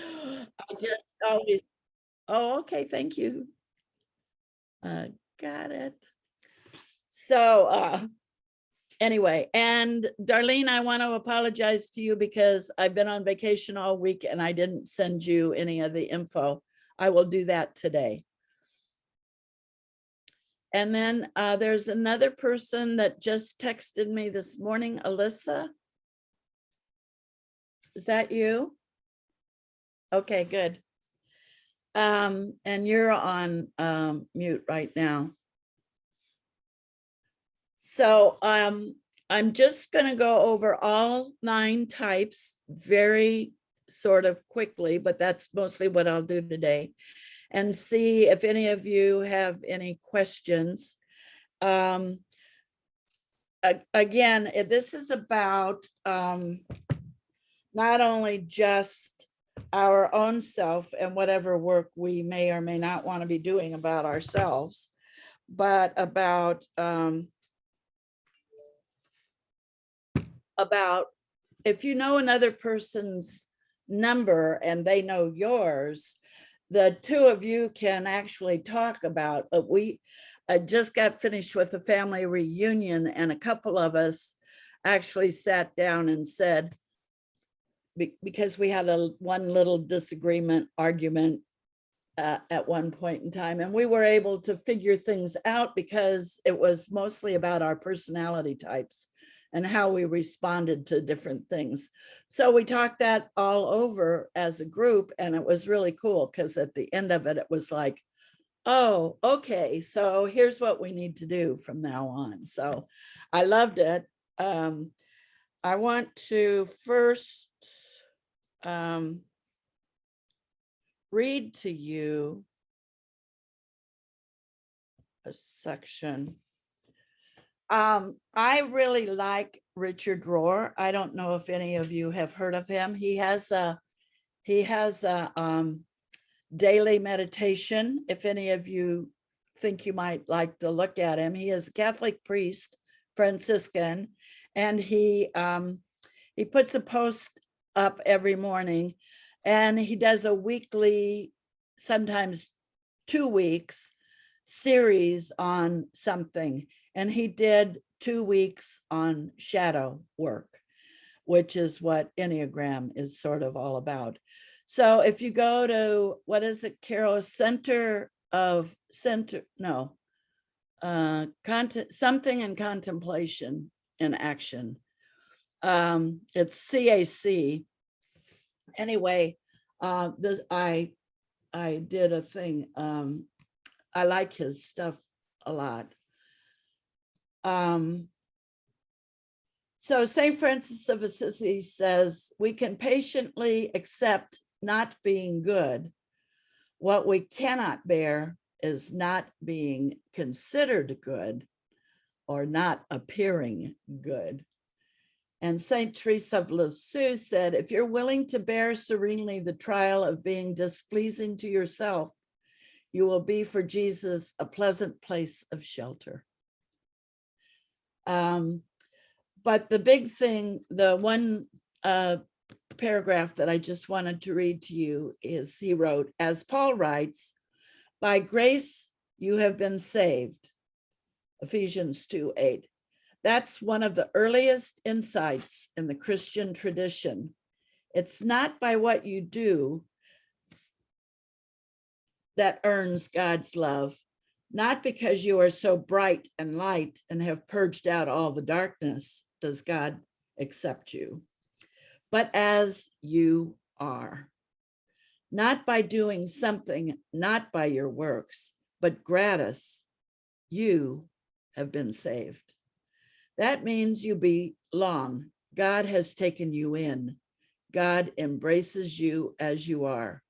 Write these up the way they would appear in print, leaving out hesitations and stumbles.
I just always, oh, okay, thank you. Got it. So anyway, and Darlene, I want to apologize to you because I've been on vacation all week and I didn't send you any of the info. I will do that today. And then there's another person that just texted me this morning, Alyssa. Is that you? Okay, good. And you're on mute right now. So I'm just going to go over all 9 types very sort of quickly, but that's mostly what I'll do today, and see if any of you have any questions. Again, this is about not only just our own self and whatever work we may or may not want to be doing about ourselves, but about if you know another person's number and they know yours, the two of you can actually talk about. I just got finished with a family reunion, and a couple of us actually sat down and said, because we had one little disagreement, argument at one point in time, and we were able to figure things out because it was mostly about our personality types and how we responded to different things. So we talked that all over as a group, and it was really cool because at the end of it, it was like, oh, okay, so here's what we need to do from now on. So I loved it. I want to first read to you a section. I really like Richard Rohr. I don't know if any of you have heard of him. He has a daily meditation. If any of you think you might like to look at him, he is a Catholic priest, Franciscan, and he puts a post up every morning, and he does a weekly, sometimes 2 weeks series on something. And he did 2 weeks on shadow work, which is what Enneagram is sort of all about. So if you go to, what is it, Carol? Something and contemplation in action. It's CAC. Anyway, I did a thing. I like his stuff a lot. So St. Francis of Assisi says, we can patiently accept not being good. What we cannot bear is not being considered good or not appearing good. And St. Teresa of Lisieux said, if you're willing to bear serenely the trial of being displeasing to yourself, you will be for Jesus a pleasant place of shelter. But the big thing, the one paragraph that I just wanted to read to you is, he wrote, as Paul writes, by grace you have been saved, Ephesians 2:8. That's one of the earliest insights in the Christian tradition. It's not by what you do that earns God's love, not because you are so bright and light and have purged out all the darkness does God accept you, but as you are, not by doing something, not by your works, but gratis, you have been saved. That means you belong. God has taken you in. God embraces you as you are,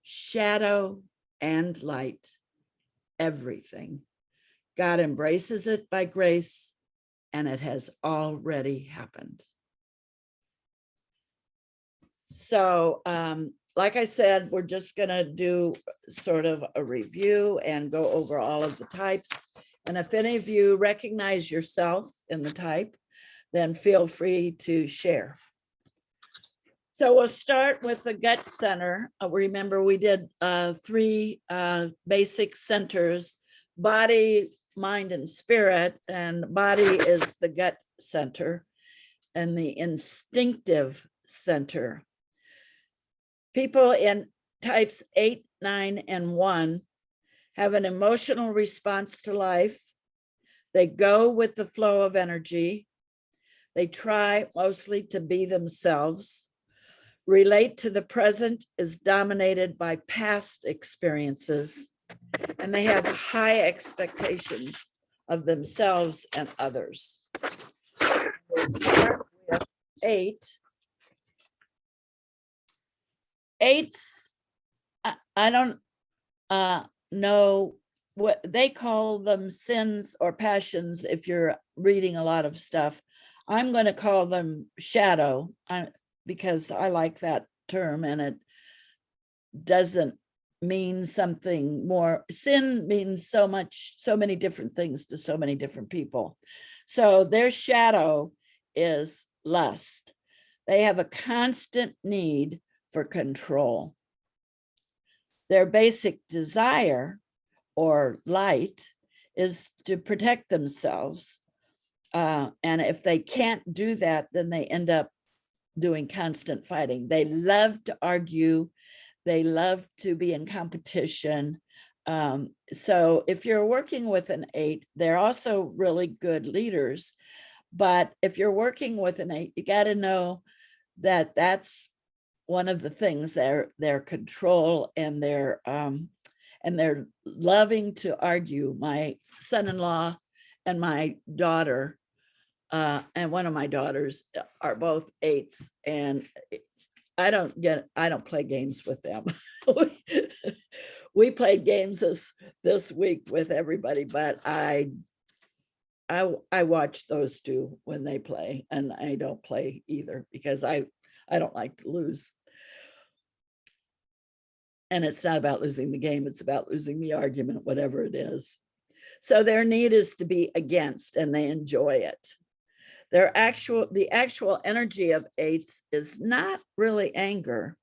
shadow and light, everything. God embraces it by grace, and it has already happened. So, like I said, we're just going to do sort of a review and go over all of the types. And if any of you recognize yourself in the type, then feel free to share. So we'll start with the gut center. Remember, we did 3 basic centers: body, mind, and spirit. And body is the gut center and the instinctive center. People in types 8, 9, and 1 have an emotional response to life. They go with the flow of energy. They try mostly to be themselves. Relate to the present is dominated by past experiences, and they have high expectations of themselves and others. We'll start with 8. 8s, I don't know what they call them, sins or passions. If you're reading a lot of stuff, I'm going to call them shadow, because I like that term, and it doesn't mean something more. Sin means so many different things to so many different people. So their shadow is lust. They have a constant need for control. Their basic desire, or light, is to protect themselves. And if they can't do that, then they end up doing constant fighting. They love to argue. They love to be in competition. So if you're working with an 8, they're also really good leaders. But if you're working with an 8, you got to know that that's one of the things, their control, and they're loving to argue. My son-in-law and my daughter, and one of my daughters, are both 8s, and I don't play games with them. We played games this week with everybody, but I watch those 2 when they play, and I don't play either because I don't like to lose. And it's not about losing the game, it's about losing the argument, whatever it is. So their need is to be against, and they enjoy it. The actual energy of 8s is not really anger,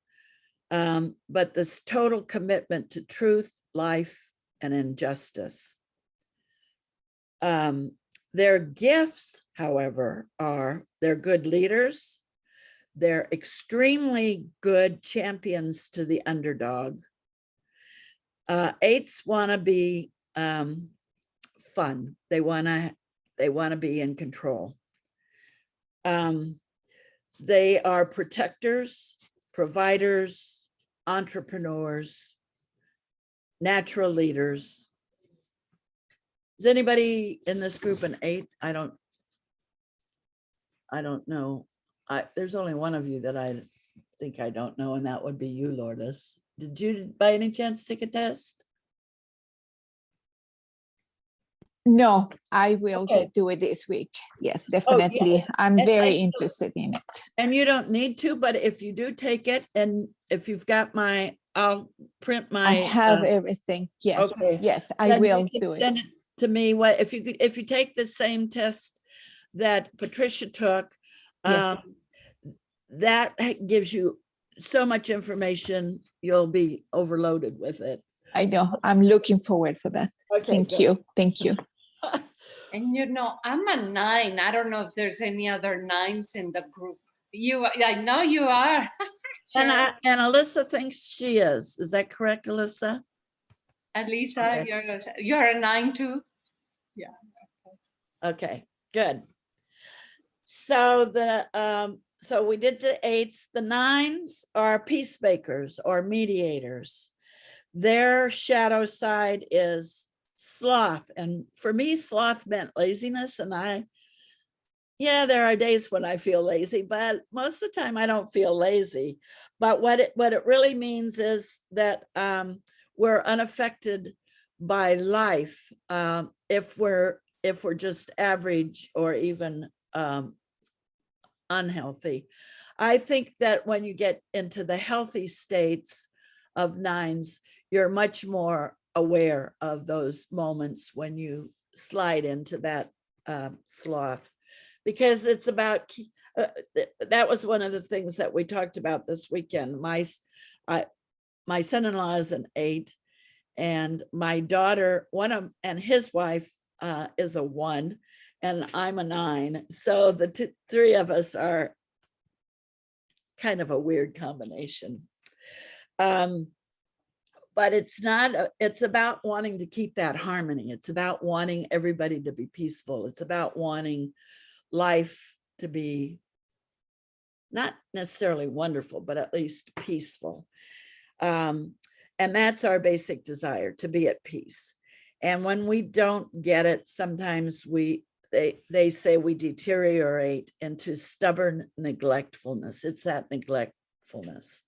but this total commitment to truth, life, and injustice. Their gifts, however, are they're good leaders. They're extremely good champions to the underdog. 8s want to be fun. They want to be in control. They are protectors, providers, entrepreneurs, natural leaders. Is anybody in this group an 8? I don't know. There's only one of you that I think I don't know, and that would be you, Lourdes. Did you by any chance take a test? No, I will Okay. do it this week. Yes, definitely. yeah. I'm And very interested in it. And you don't need to, but if you do take it, and if you've got I'll print my. I have everything. Yes, Okay. yes, I Then will you can do send it. to me. If you take the same test that Patricia took, Yes. that gives you so much information, you'll be overloaded with it. I know. I'm looking forward for that. Okay, Thank good. you. Thank you. And I'm a 9. I don't know if there's any other 9s in the group. I know you are. And Alyssa thinks she is. Is that correct, Alyssa? Alisa, you're a 9 too? Yeah. Okay, good. So so we did the 8s. The 9s are peacemakers or mediators. Their shadow side is sloth. And for me, sloth meant laziness. And there are days when I feel lazy, but most of the time I don't feel lazy. But what it really means is that we're unaffected by life if we're just average or even unhealthy. I think that when you get into the healthy states of 9s, you're much more aware of those moments when you slide into that sloth, because it's about, that was one of the things that we talked about this weekend. My son-in-law is an 8, and my daughter, and his wife is a 1, and I'm a 9. So the three of us are kind of a weird combination. But it's about wanting to keep that harmony. It's about wanting everybody to be peaceful. It's about wanting life to be not necessarily wonderful, but at least peaceful. And that's our basic desire, to be at peace. And when we don't get it, sometimes they say we deteriorate into stubborn neglectfulness. It's that neglectfulness.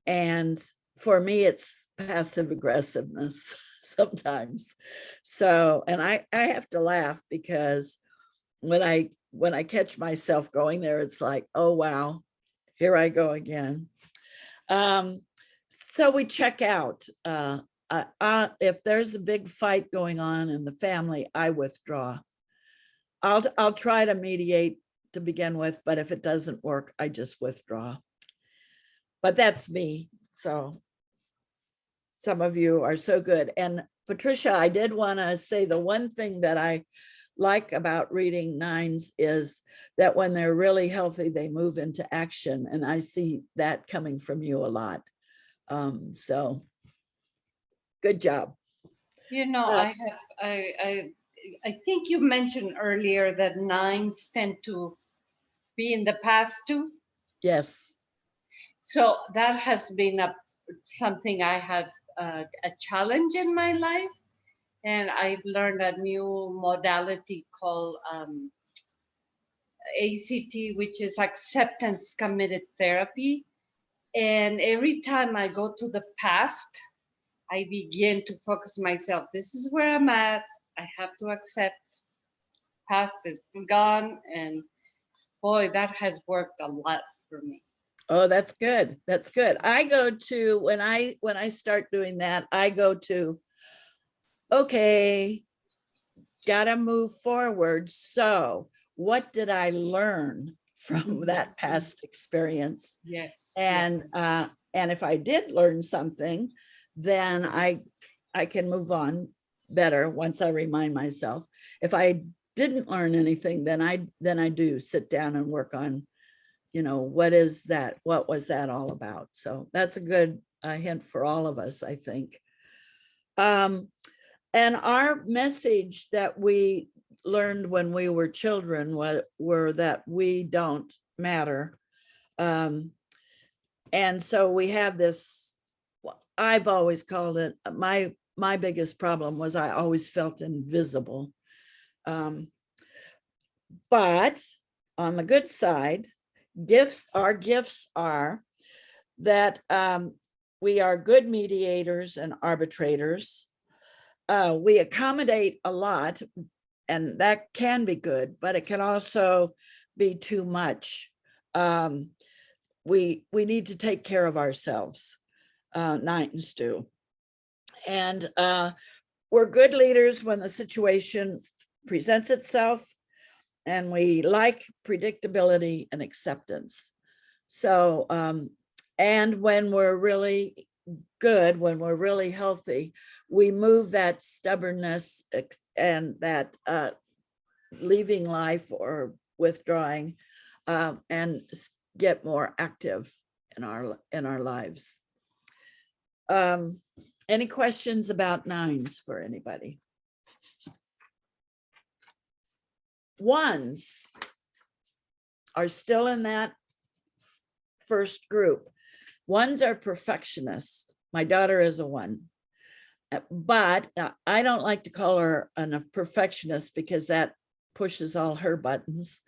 And for me, it's passive aggressiveness sometimes. So, and I have to laugh, because when I catch myself going there, it's like, oh, wow, here I go again. So we check out. If there's a big fight going on in the family, I withdraw. I'll try to mediate to begin with, but if it doesn't work, I just withdraw. But that's me. So some of you are so good. And Patricia, I did want to say the one thing that I like about reading 9s is that when they're really healthy, they move into action. And I see that coming from you a lot. So good job. You know, I think you mentioned earlier that 9s tend to be in the past too. Yes. So that has been something I had a challenge in my life, and I've learned a new modality called ACT, which is acceptance committed therapy. And every time I go to the past, I begin to focus myself. This is where I'm at. I have to accept. Past is gone, and boy, that has worked a lot for me. Oh, that's good. That's good. I go to, when I start doing that, I go to, okay, gotta move forward. So what did I learn from that past experience? Yes. And yes. And if I did learn something, then I can move on better once I remind myself. If I didn't learn anything, then I do sit down and work on, what is that? What was that all about? So that's a good hint for all of us, I think. And our message that we learned when we were children were that we don't matter. And so we have this, I've always called it, my biggest problem was I always felt invisible. But on the good side, our gifts are that we are good mediators and arbitrators. We accommodate a lot, and that can be good, but it can also be too much. We need to take care of ourselves. 9s do. And we're good leaders when the situation presents itself, and we like predictability and acceptance. So, and when we're really good, when we're really healthy, we move that stubbornness and that leaving life or withdrawing, and get more active in our lives. Any questions about 9s for anybody? 1s are still in that first group. 1s are perfectionists. My daughter is a 1, but I don't like to call her a perfectionist because that pushes all her buttons.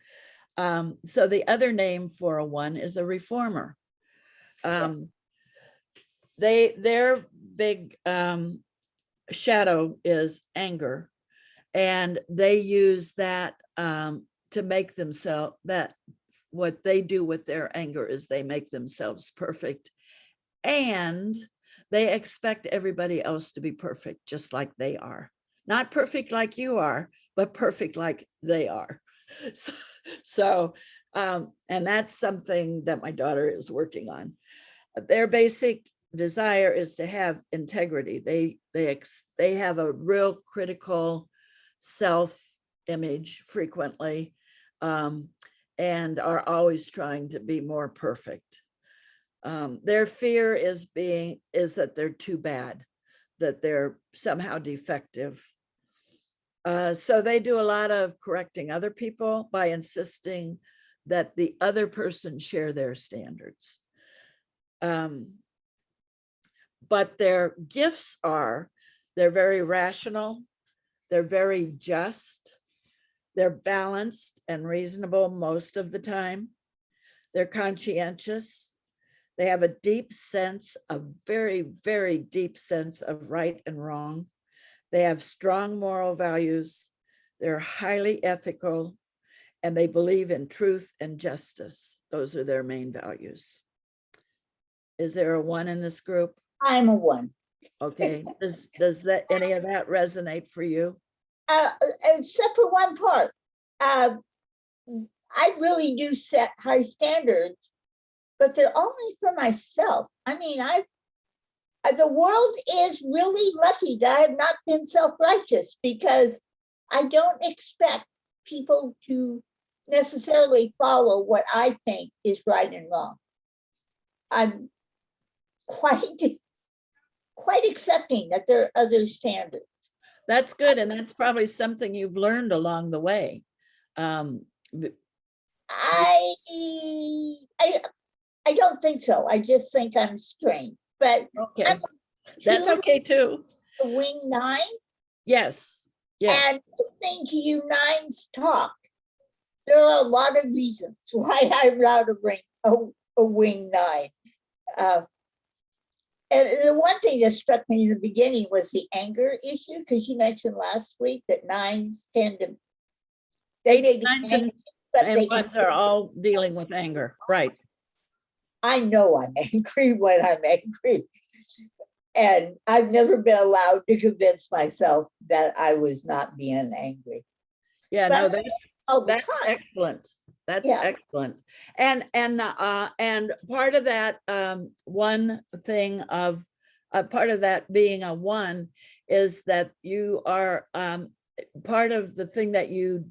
So the other name for a 1 is a reformer. Their big shadow is anger, and they use that to make themselves, that what they do with their anger is they make themselves perfect, and they expect everybody else to be perfect just like they are. Not perfect like you are, but perfect like they are. So, and that's something that my daughter is working on. Their basic desire is to have integrity. They have a real critical self-image frequently, and are always trying to be more perfect. Their fear is that they're too bad, that they're somehow defective. So they do a lot of correcting other people by insisting that the other person share their standards. But their gifts are, they're very rational, they're very just, they're balanced and reasonable most of the time. They're conscientious. They have a deep sense, a very, very deep sense of right and wrong. They have strong moral values. They're highly ethical, and they believe in truth and justice. Those are their main values. Is there a 1 in this group? I'm a 1. Okay. Does that any of that resonate for you? Except for one part. I really do set high standards, but they're only for myself. I mean, the world is really lucky that I have not been self-righteous, because I don't expect people to necessarily follow what I think is right and wrong. I'm quite accepting that there are other standards. That's good. And that's probably something you've learned along the way. I don't think so. I just think I'm strange. But Okay, I'm that's truly okay too. a wing 9. Yes, yes. And listening to you 9s talk, there are a lot of reasons why I rather bring a wing 9. And the one thing that struck me in the beginning was the anger issue, because you mentioned last week that 9s tend to, they may be Nines angry, but and they can, ones are all dealing with anger, right? I know I'm angry when I'm angry. And I've never been allowed to convince myself that I was not being angry. Yeah, But no, all the that's time. excellent. That's Yeah. excellent. And part of that, one thing of part of that being a 1 is that you are part of the thing that you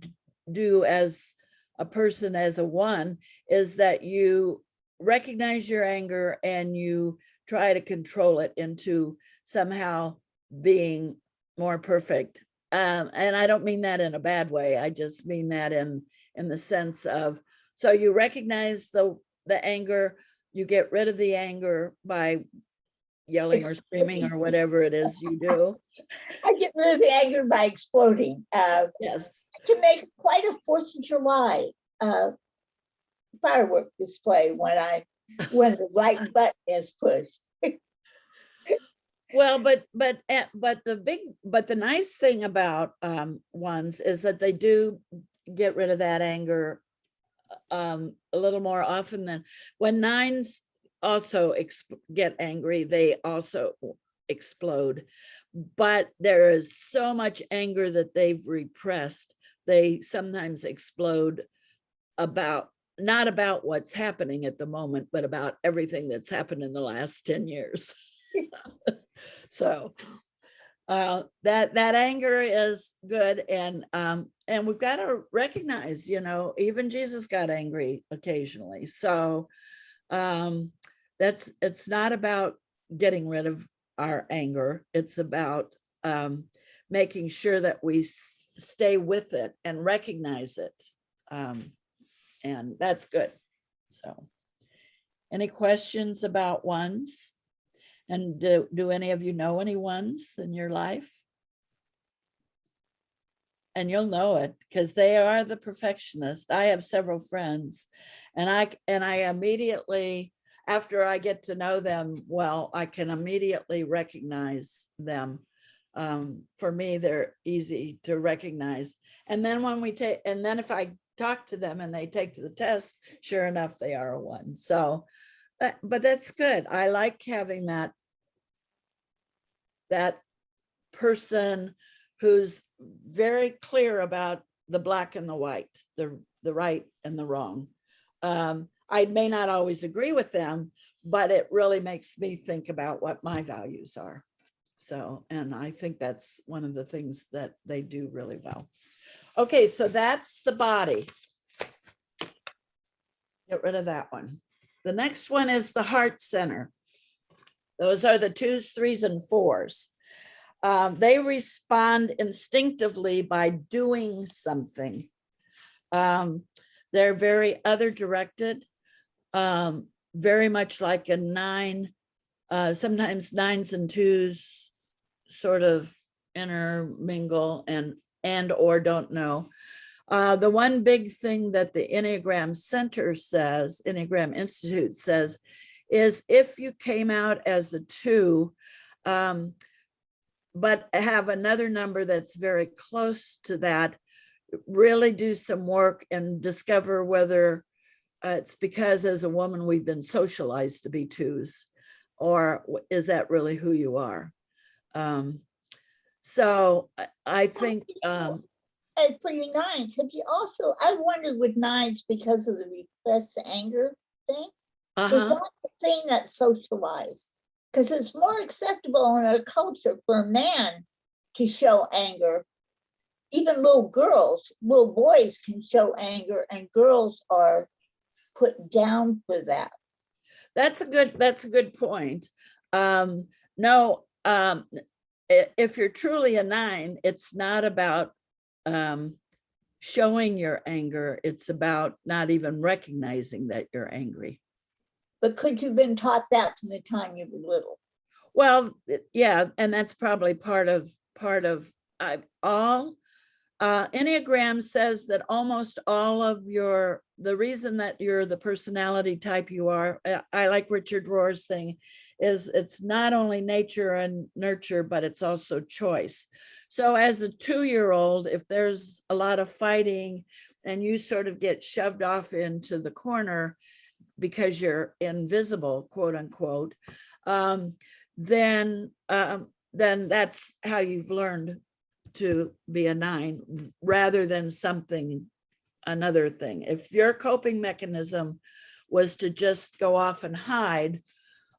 do as a person, as a 1, is that you recognize your anger and you try to control it into somehow being more perfect. And I don't mean that in a bad way. I just mean that in the sense of, so you recognize the anger, you get rid of the anger by yelling or screaming or whatever it is you do. I get rid of the anger by exploding. Yes. To make quite a 4th of July firework display when the right button is pushed. Well, but the nice thing about 1s is that they do get rid of that anger a little more often than when 9s also get angry, they also explode. But there is so much anger that they've repressed. They sometimes explode about, not about what's happening at the moment, but about everything that's happened in the last 10 years. So that anger is good, and we've got to recognize, even Jesus got angry occasionally. So it's not about getting rid of our anger. It's about making sure that we stay with it and recognize it, and that's good. So, any questions about 1s? And do any of you know any 1s in your life? And you'll know it because they are the perfectionist. I have several friends, and I immediately, after I get to know them well, I can immediately recognize them. For me, they're easy to recognize. And then if I talk to them and they take the test, sure enough, they are a 1. So, but that's good. I like having that person who's very clear about the black and the white, the right and the wrong. I may not always agree with them, but it really makes me think about what my values are. So, and I think that's one of the things that they do really well. Okay, so that's the body. Get rid of that one. The next one is the heart center. Those are the 2s, 3s, and 4s. They respond instinctively by doing something. They're very other directed, very much like a 9. Sometimes 9s and 2s sort of intermingle and or don't know. The one big thing that the Enneagram Center says, Enneagram Institute says, is if you came out as a 2, but have another number that's very close to that, really do some work and discover whether it's because as a woman we've been socialized to be 2s, or is that really who you are? So I think And for your 9s, have you also, I wondered with 9s because of the repressed anger thing, is that the thing that's socialized? Because it's more acceptable in our culture for a man to show anger. Even little boys can show anger, and girls are put down for that. That's a good point. No, if you're truly a 9, it's not about showing your anger. It's about not even recognizing that you're angry. But could you have been taught that from the time you were little? Well, yeah, and that's probably part of all. Enneagram says that almost all of the reason that you're the personality type you are, I like Richard Rohr's thing, is it's not only nature and nurture, but it's also choice. So as a 2-year-old, if there's a lot of fighting and you sort of get shoved off into the corner because you're invisible, quote unquote, then that's how you've learned to be a 9 rather than another thing. If your coping mechanism was to just go off and hide,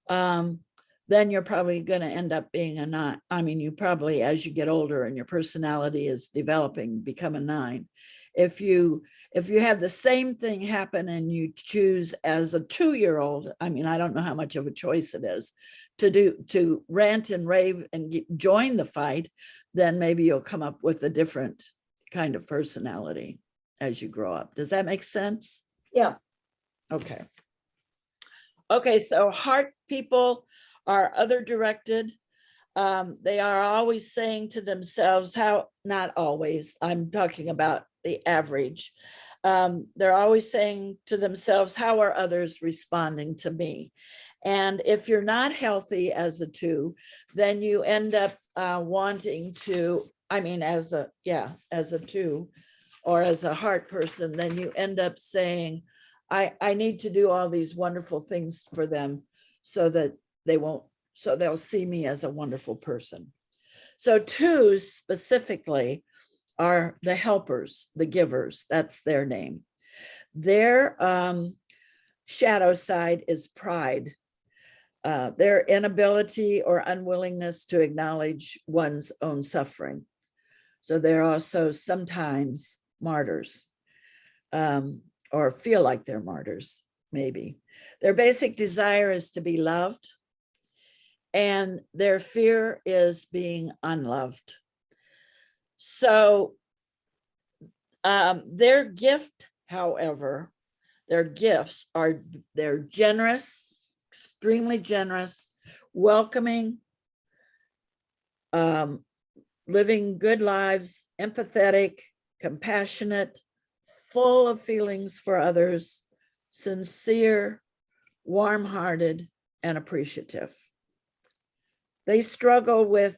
then you're probably going to end up being a 9. I mean, you probably, as you get older and your personality is developing, become a 9. If you have the same thing happen and you choose as a 2-year-old, I mean, I don't know how much of a choice it is to rant and rave and join the fight, then maybe you'll come up with a different kind of personality as you grow up. Does that make sense? Yeah. Okay. Okay, so heart people are other directed. They are always saying to themselves, not always, I'm talking about the average. They're always saying to themselves, how are others responding to me? And if you're not healthy as a 2, then you end up wanting to, I mean, as a 2 or as a heart person, then you end up saying, I need to do all these wonderful things for them so that they'll see me as a wonderful person. So 2s specifically are the helpers, the givers, that's their name. Their shadow side is pride. Their inability or unwillingness to acknowledge one's own suffering. So they're also sometimes martyrs, or feel like they're martyrs, maybe. Their basic desire is to be loved, and their fear is being unloved. So their gift, however, their gifts are they're generous, extremely generous, welcoming, living good lives, empathetic, compassionate, full of feelings for others, sincere, warm-hearted, and appreciative. They struggle with,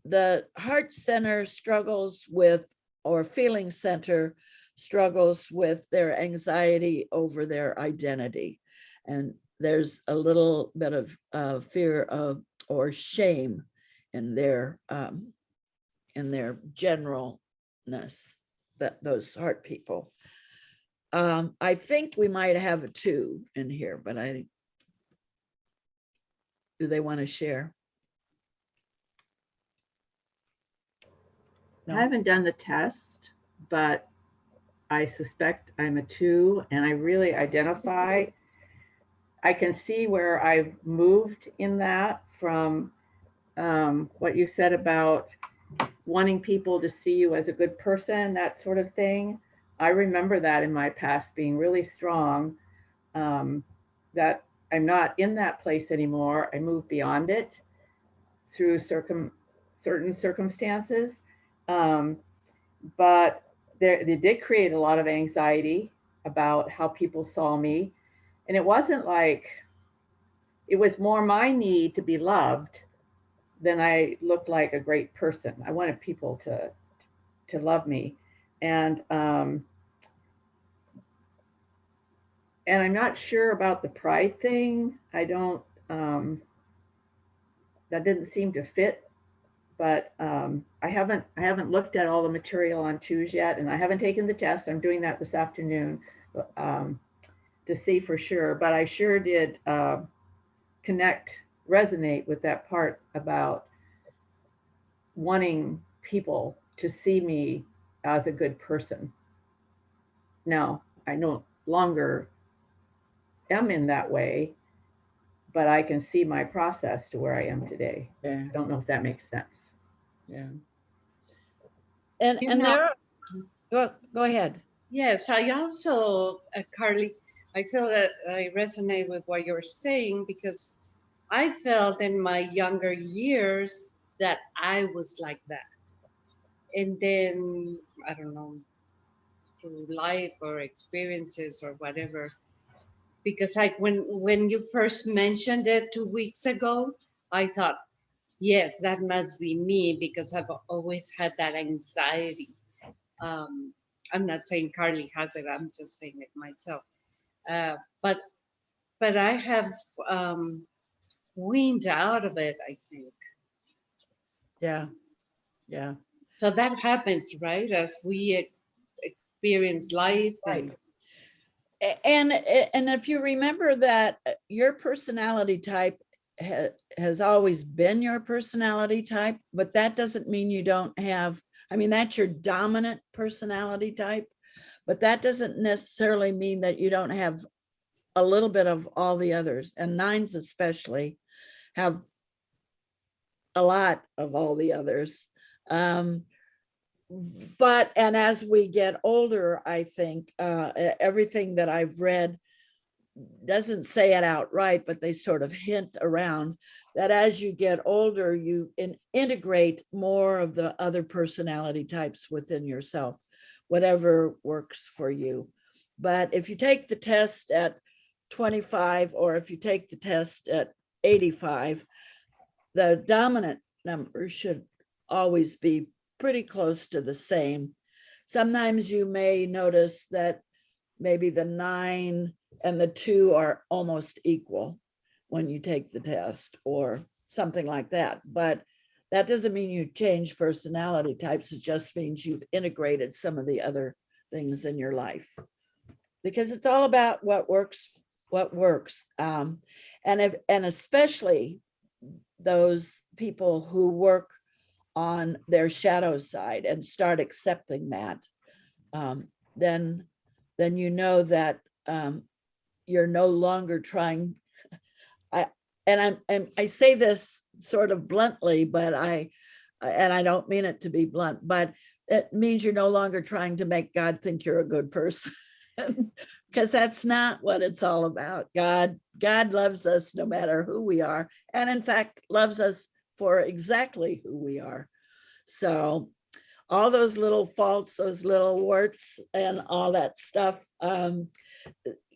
the heart center struggles with, or feeling center struggles with their anxiety over their identity. And there's a little bit of fear of or shame in their general heartness, that those heart people. I think we might have a 2 in here, but do they want to share? No. I haven't done the test, but I suspect I'm a 2, and I really identify. I can see where I've moved in that from what you said about wanting people to see you as a good person, that sort of thing. I remember that in my past being really strong, that I'm not in that place anymore. I moved beyond it through certain circumstances. But they did create a lot of anxiety about how people saw me. And it wasn't like, it was more my need to be loved than I looked like a great person. I wanted people to love me. And I'm not sure about the pride thing. I don't, that didn't seem to fit, but I haven't looked at all the material on 2s yet, and I haven't taken the test. I'm doing that this afternoon to see for sure, but I sure did resonate with that part about wanting people to see me as a good person. Now, I no longer am in that way, but I can see my process to where I am today. Yeah. I don't know if that makes sense. Yeah. And You and know- there, go ahead. Yes, I also, Carly, I feel that I resonate with what you're saying, because I felt in my younger years that I was like that. And then, I don't know, through life or experiences or whatever, because when you first mentioned it 2 weeks ago, I thought, yes, that must be me, because I've always had that anxiety. I'm not saying Carly has it, I'm just saying it myself. But I have weaned out of it, I think. Yeah. Yeah. So that happens, right? As we experience life. Right. And if you remember that your personality type has always been your personality type, but that doesn't mean you don't have, I mean, that's your dominant personality type, but that doesn't necessarily mean that you don't have a little bit of all the others. And 9s especially have a lot of all the others. But, and as we get older, I think everything that I've read doesn't say it outright, but they sort of hint around that as you get older, you integrate more of the other personality types within yourself, whatever works for you. But if you take the test at 25, or if you take the test at 85, the dominant number should always be pretty close to the same. Sometimes you may notice that maybe the 9 and the 2 are almost equal when you take the test or something like that. But that doesn't mean you change personality types. It just means you've integrated some of the other things in your life, because it's all about what works. And especially those people who work on their shadow side and start accepting that, then you know that you're no longer trying. I say this sort of bluntly, but I don't mean it to be blunt, but it means you're no longer trying to make God think you're a good person, because that's not what it's all about. God loves us no matter who we are, and in fact loves us for exactly who we are. So all those little faults, those little warts and all that stuff,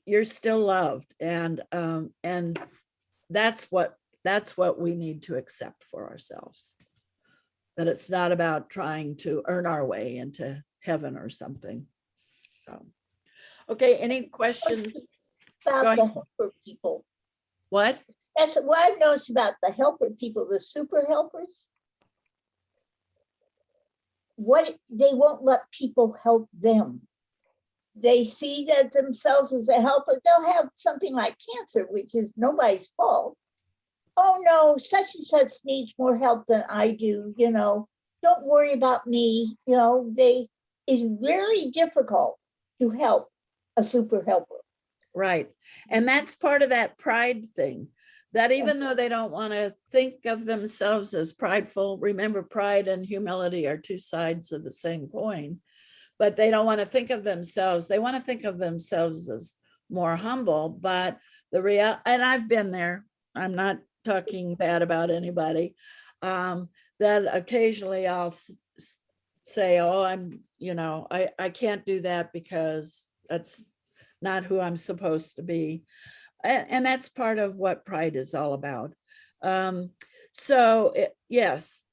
you're still loved. And that's what we need to accept for ourselves. That it's not about trying to earn our way into heaven or something. So, okay, any questions? About the helper people. What? That's what I've noticed about the helper people, the super helpers. what they won't let people help them. They see that themselves as a helper. They'll have something like cancer, which is nobody's fault. Oh no, such and such needs more help than I do, you know, don't worry about me. You know, it's very difficult to help a super helper. Right. And that's part of that pride thing, that even though they don't want to think of themselves as prideful, remember, pride and humility are two sides of the same coin, but they don't want to think of themselves. They want to think of themselves as more humble, but the real, and I've been there, I'm not talking bad about anybody, that occasionally I'll say, oh, I can't do that because that's not who I'm supposed to be. And that's part of what pride is all about. Yes.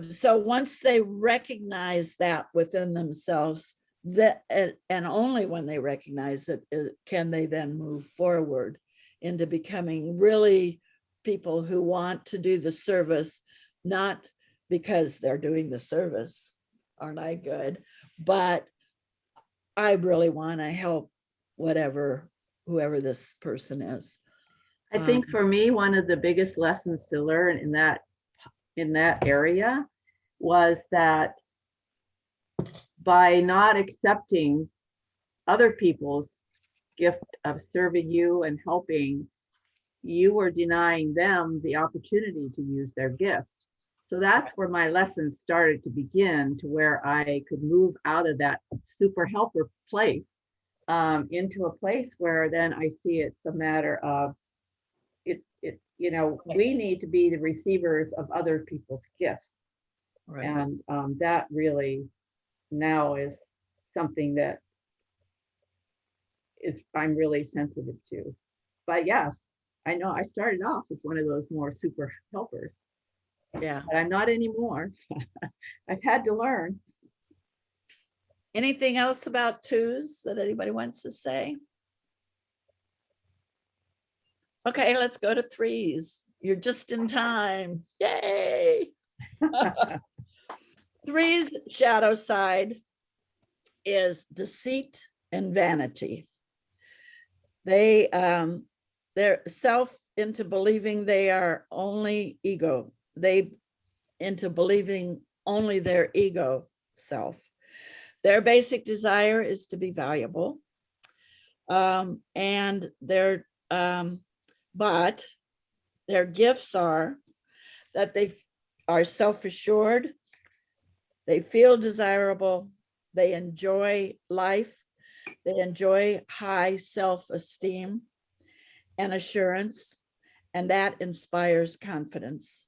So once they recognize that within themselves, that and only when they recognize it, can they then move forward into becoming really people who want to do the service, not because they're doing the service, aren't I good, but I really want to help whoever this person is. I think for me, one of the biggest lessons to learn in that area was that by not accepting other people's gift of serving you and helping, you were denying them the opportunity to use their gift. So that's where my lessons started to begin, to where I could move out of that super helper place into a place where then I see it's a matter of we need to be the receivers of other people's gifts. Right. And that really now is something that I'm really sensitive to. But yes, I know I started off as one of those more super helpers. Yeah. But I'm not anymore. I've had to learn. Anything else about twos that anybody wants to say? Okay, let's go to threes. You're just in time. Yay. Threes shadow side is deceit and vanity. They're self into believing they are only ego. They into believing only their ego self. Their basic desire is to be valuable. And but their gifts are that they are self-assured, they feel desirable, they enjoy life, they enjoy high self-esteem and assurance, and that inspires confidence.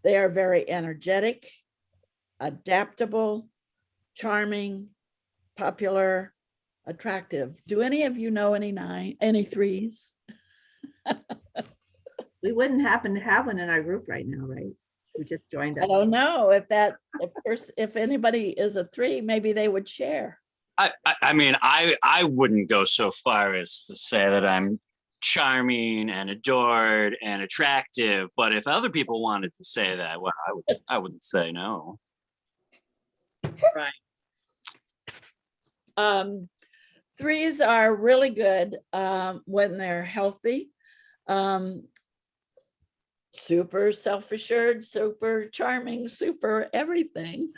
They are very energetic, adaptable, charming, popular, attractive. Do any of you know any threes? We wouldn't happen to have one in our group right now, right? We just joined I us. don't know if anybody is a three, maybe they would share. I mean, I wouldn't go so far as to say that I'm charming and adored and attractive, but if other people wanted to say that, well, I wouldn't say no. Right. Threes are really good when they're healthy, super self-assured, super charming, super everything.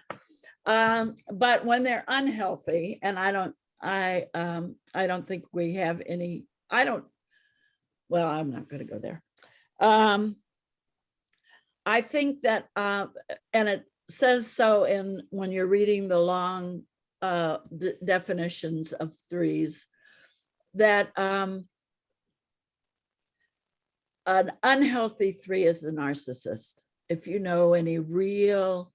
But when they're unhealthy, and I don't think we have any, well, I'm not going to go there. I think that, and it says so when you're reading the long definitions of threes, that an unhealthy three is a narcissist. If you know any real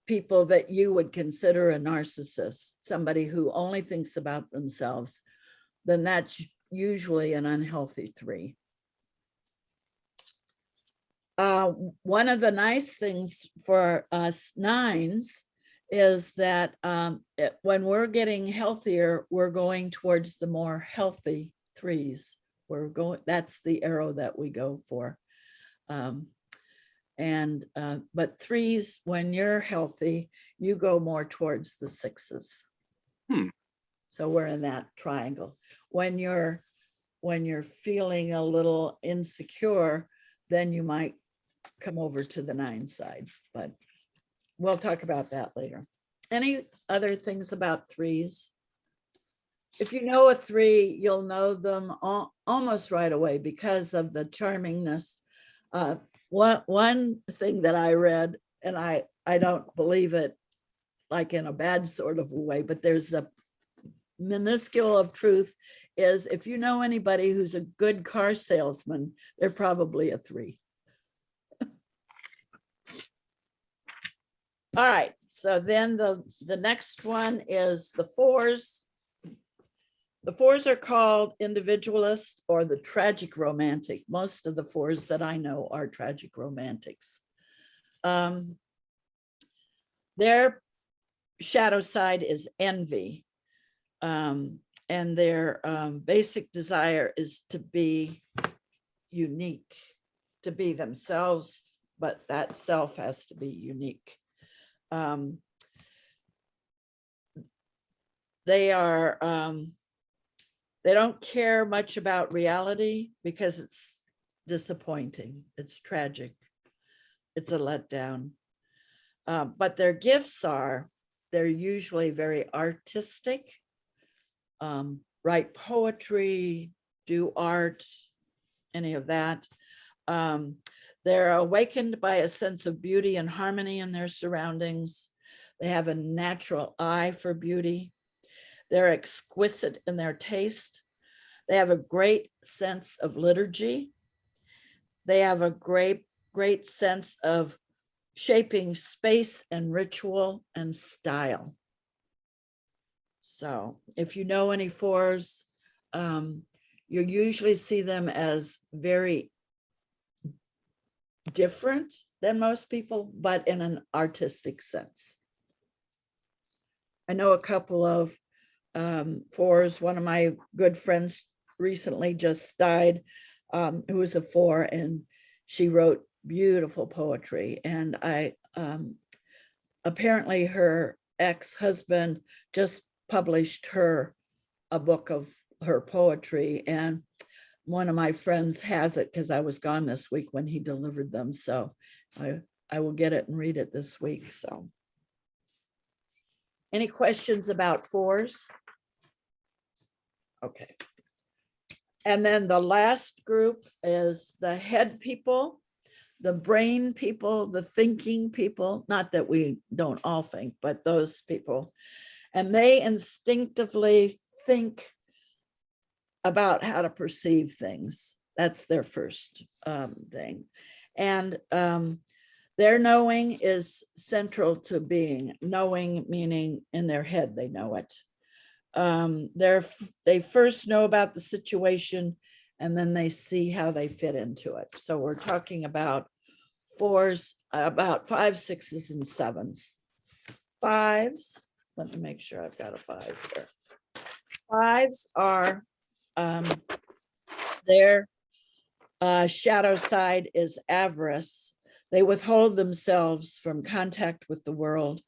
people that you would consider a narcissist, somebody who only thinks about themselves, then that's usually an unhealthy three. One of the nice things for us nines is that when we're getting healthier, we're going towards the more healthy threes. That's the arrow that we go for. And but threes, when you're healthy, you go more towards the sixes. So we're in that triangle. When you're feeling a little insecure, then you might come over to the 9 side, but we'll talk about that later. Any other things about threes? If you know a 3, you'll know them almost right away because of the charmingness. One thing that I read, and I don't believe it like in a bad sort of way, but there's a minuscule of truth, is if you know anybody who's a good car salesman, they're probably a 3. All right, so then the next one is the 4s. The 4s are called individualist or the tragic romantic. Most of the 4s that I know are tragic romantics. Their shadow side is envy. And their basic desire is to be unique, to be themselves, but that self has to be unique. They don't care much about reality because it's disappointing, it's tragic, it's a letdown. But their gifts are, they're usually very artistic, write poetry, do art, any of that. They're awakened by a sense of beauty and harmony in their surroundings. They have a natural eye for beauty. They're exquisite in their taste. They have a great sense of liturgy. They have a great sense of shaping space and ritual and style. So if you know any 4s, you usually see them as very different than most people, but in an artistic sense. I know a couple of 4s. One of my good friends recently just died, who was a 4, and she wrote beautiful poetry. And apparently her ex-husband just published her a book of her poetry, and one of my friends has it because I was gone this week when he delivered them. So I will get it and read it this week. So any questions about 4s? Okay. And then the last group is the head people, the brain people, the thinking people, not that we don't all think, but those people. And they instinctively think about how to perceive things. That's their first thing. And their knowing is central to being. Knowing meaning in their head, they know it. They first know about the situation and then they see how they fit into it. So we're talking about 4s, about 5s, 6s, and 7s. 5s, let me make sure I've got a 5 here. 5s are, their shadow side is avarice. They withhold themselves from contact with the world.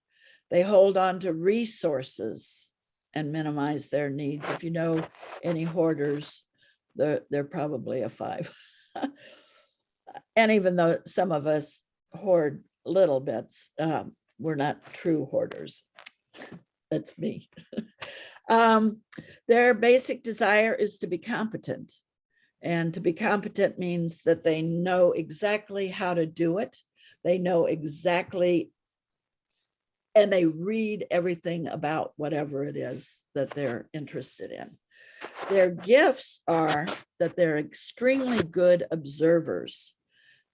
They hold on to resources and minimize their needs. If you know any hoarders, they're probably a 5. And even though some of us hoard little bits, we're not true hoarders. That's me. Their basic desire is to be competent. And to be competent means that they know exactly how to do it. They know exactly, and they read everything about whatever it is that they're interested in. Their gifts are that they're extremely good observers.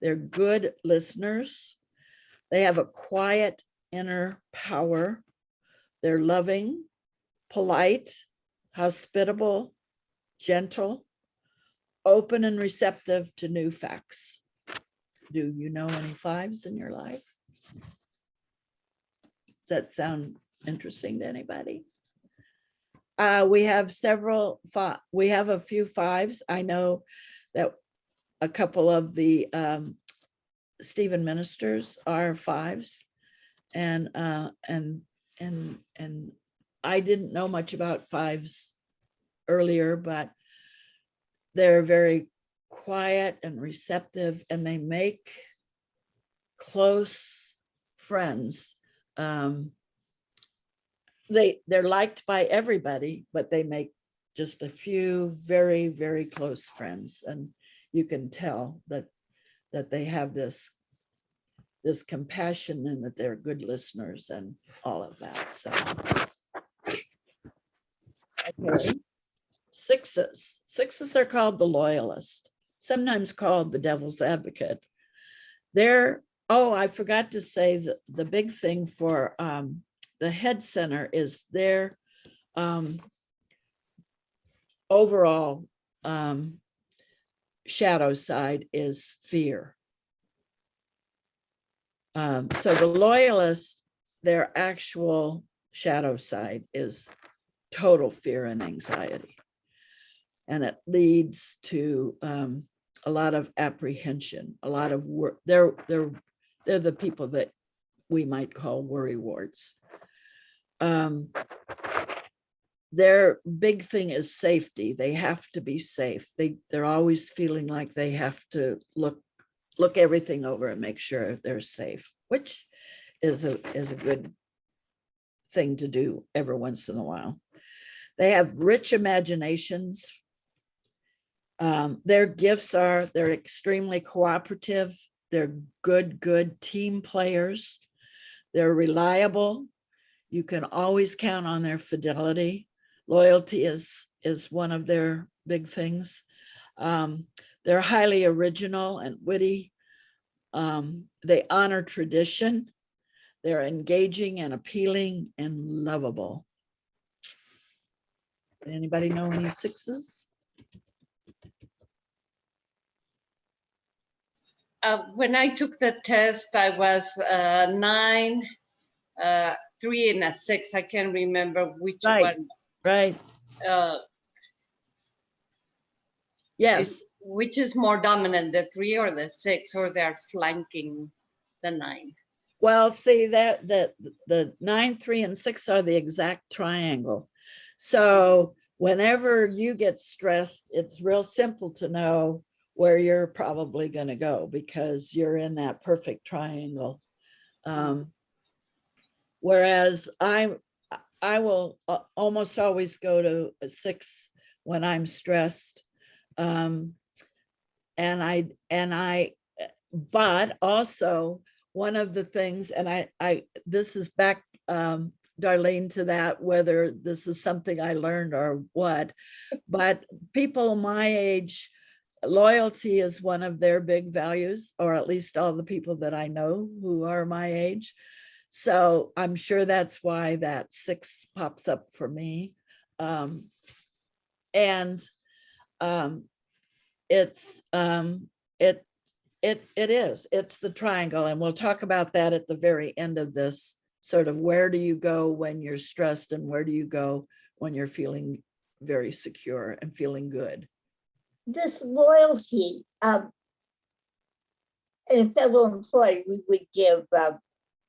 They're good listeners. They have a quiet inner power. They're loving, polite, hospitable, gentle, open and receptive to new facts. Do you know any 5s in your life? Does that sound interesting to anybody? We have we have a few 5s. I know that a couple of the Stephen ministers are fives. And I didn't know much about fives earlier, but they're very quiet and receptive, and they make close friends. They're liked by everybody, but they make just a few very, very close friends, and you can tell that they have this compassion and that they're good listeners and all of that. So okay. Sixes are called the loyalist, sometimes called the devil's advocate. I forgot to say that the big thing for the head center is their overall shadow side is fear. So the loyalist, their actual shadow side is total fear and anxiety. And it leads to a lot of apprehension, a lot of work. They're the people that we might call worry warts. Their big thing is safety. They have to be safe. They're always feeling like they have to look everything over and make sure they're safe, which is a good thing to do every once in a while. They have rich imaginations. Their gifts are they're extremely cooperative. They're good team players. They're reliable. You can always count on their fidelity. Loyalty is one of their big things. They're highly original and witty. They honor tradition. They're engaging and appealing and lovable. Anybody know any sixes? When I took the test, I was 9, 3, and a 6. I can't remember which Right. one. Right. Yes. Which is more dominant, the 3 or the 6, or they're flanking the 9? Well, see that the 9, 3, and 6 are the exact triangle. So whenever you get stressed, it's real simple to know where you're probably going to go because you're in that perfect triangle. Whereas I will almost always go to a 6 when I'm stressed. But also one of the things, and this is back, Darlene, to that, whether this is something I learned or what, but people my age, loyalty is one of their big values, or at least all the people that I know who are my age. So I'm sure that's why that 6 pops up for me. It's the triangle, and we'll talk about that at the very end of this, sort of where do you go when you're stressed and where do you go when you're feeling very secure and feeling good. This loyalty, in federal employee, we would give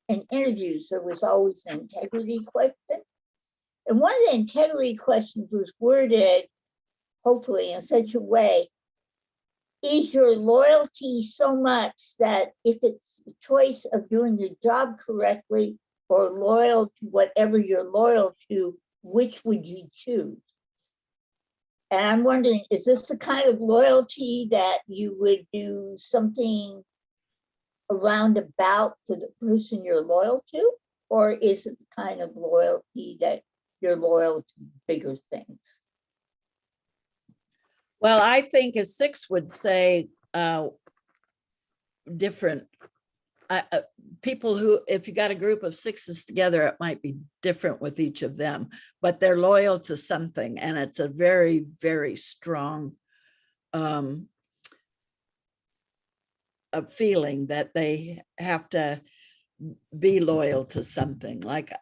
in interviews, there was always an integrity question. And one of the integrity questions was worded, hopefully in such a way, is your loyalty so much that if it's a choice of doing your job correctly or loyal to whatever you're loyal to, which would you choose? And I'm wondering, is this the kind of loyalty that you would do something around about for the person you're loyal to? Or is it the kind of loyalty that you're loyal to bigger things? Well, I think a 6 would say different people who, if you got a group of 6s together, it might be different with each of them, but they're loyal to something. And it's a very, very strong a feeling that they have to be loyal to something. Like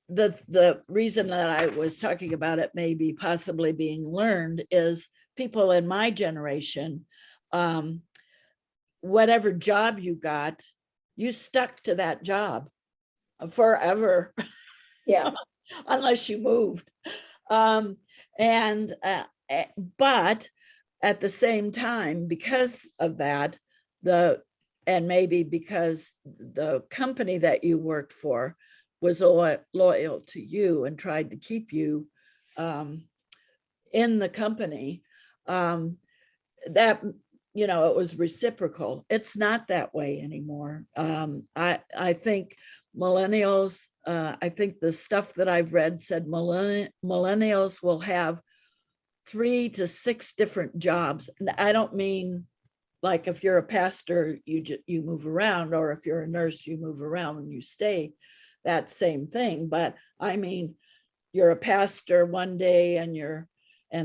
the reason that I was talking about it maybe possibly being learned is people in my generation whatever job you got, you stuck to that job forever. Yeah. Unless you moved. But at the same time, because of that, and maybe because the company that you worked for was loyal to you and tried to keep you in the company, that, you know, it was reciprocal. It's not that way anymore. I think millennials, I think the stuff that I've read said millennials will have 3 to 6 different jobs. And I don't mean like if you're a pastor, you move around, or if you're a nurse, you move around and you stay, that same thing. But I mean, you're a pastor one day and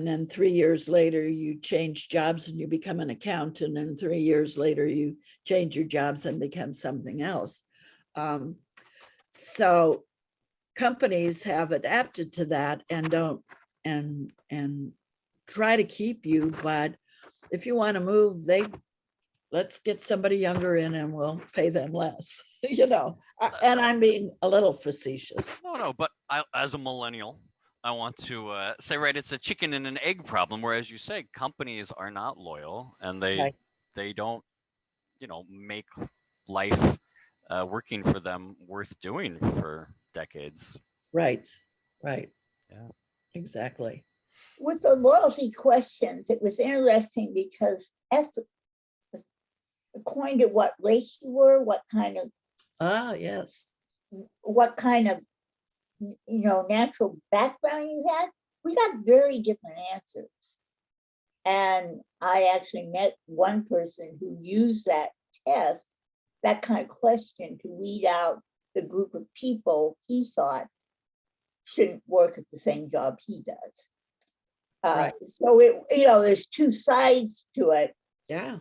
then 3 years later you change jobs and you become an accountant, and 3 years later you change your jobs and become something else. So companies have adapted to that and don't and try to keep you, but if you want to move, let's get somebody younger in and we'll pay them less, you know. And I'm being a little facetious. No, but as a millennial, I want to say, right, it's a chicken and an egg problem, where, as you say, companies are not loyal, and Right. they don't, you know, make life working for them worth doing for decades. Right. Yeah. Exactly. With the loyalty questions, it was interesting because according to what race you were, what kind of Yes. natural background you had, we got very different answers. And I actually met one person who used that test, that kind of question, to weed out the group of people he thought shouldn't work at the same job he does. Right. So there's 2 sides to it, Yeah.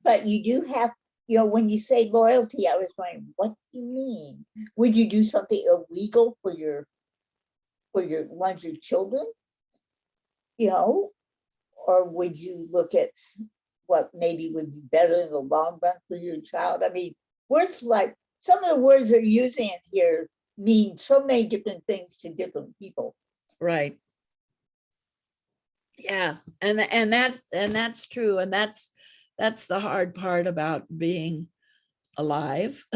but you do have, when you say loyalty, I was wondering, what do you mean? Would you do something illegal for your children? Or would you look at what maybe would be better in the long run for your child? I mean, words like, some of the words they're using here mean so many different things to different people. Right. Yeah. And that's true. And that's the hard part about being alive.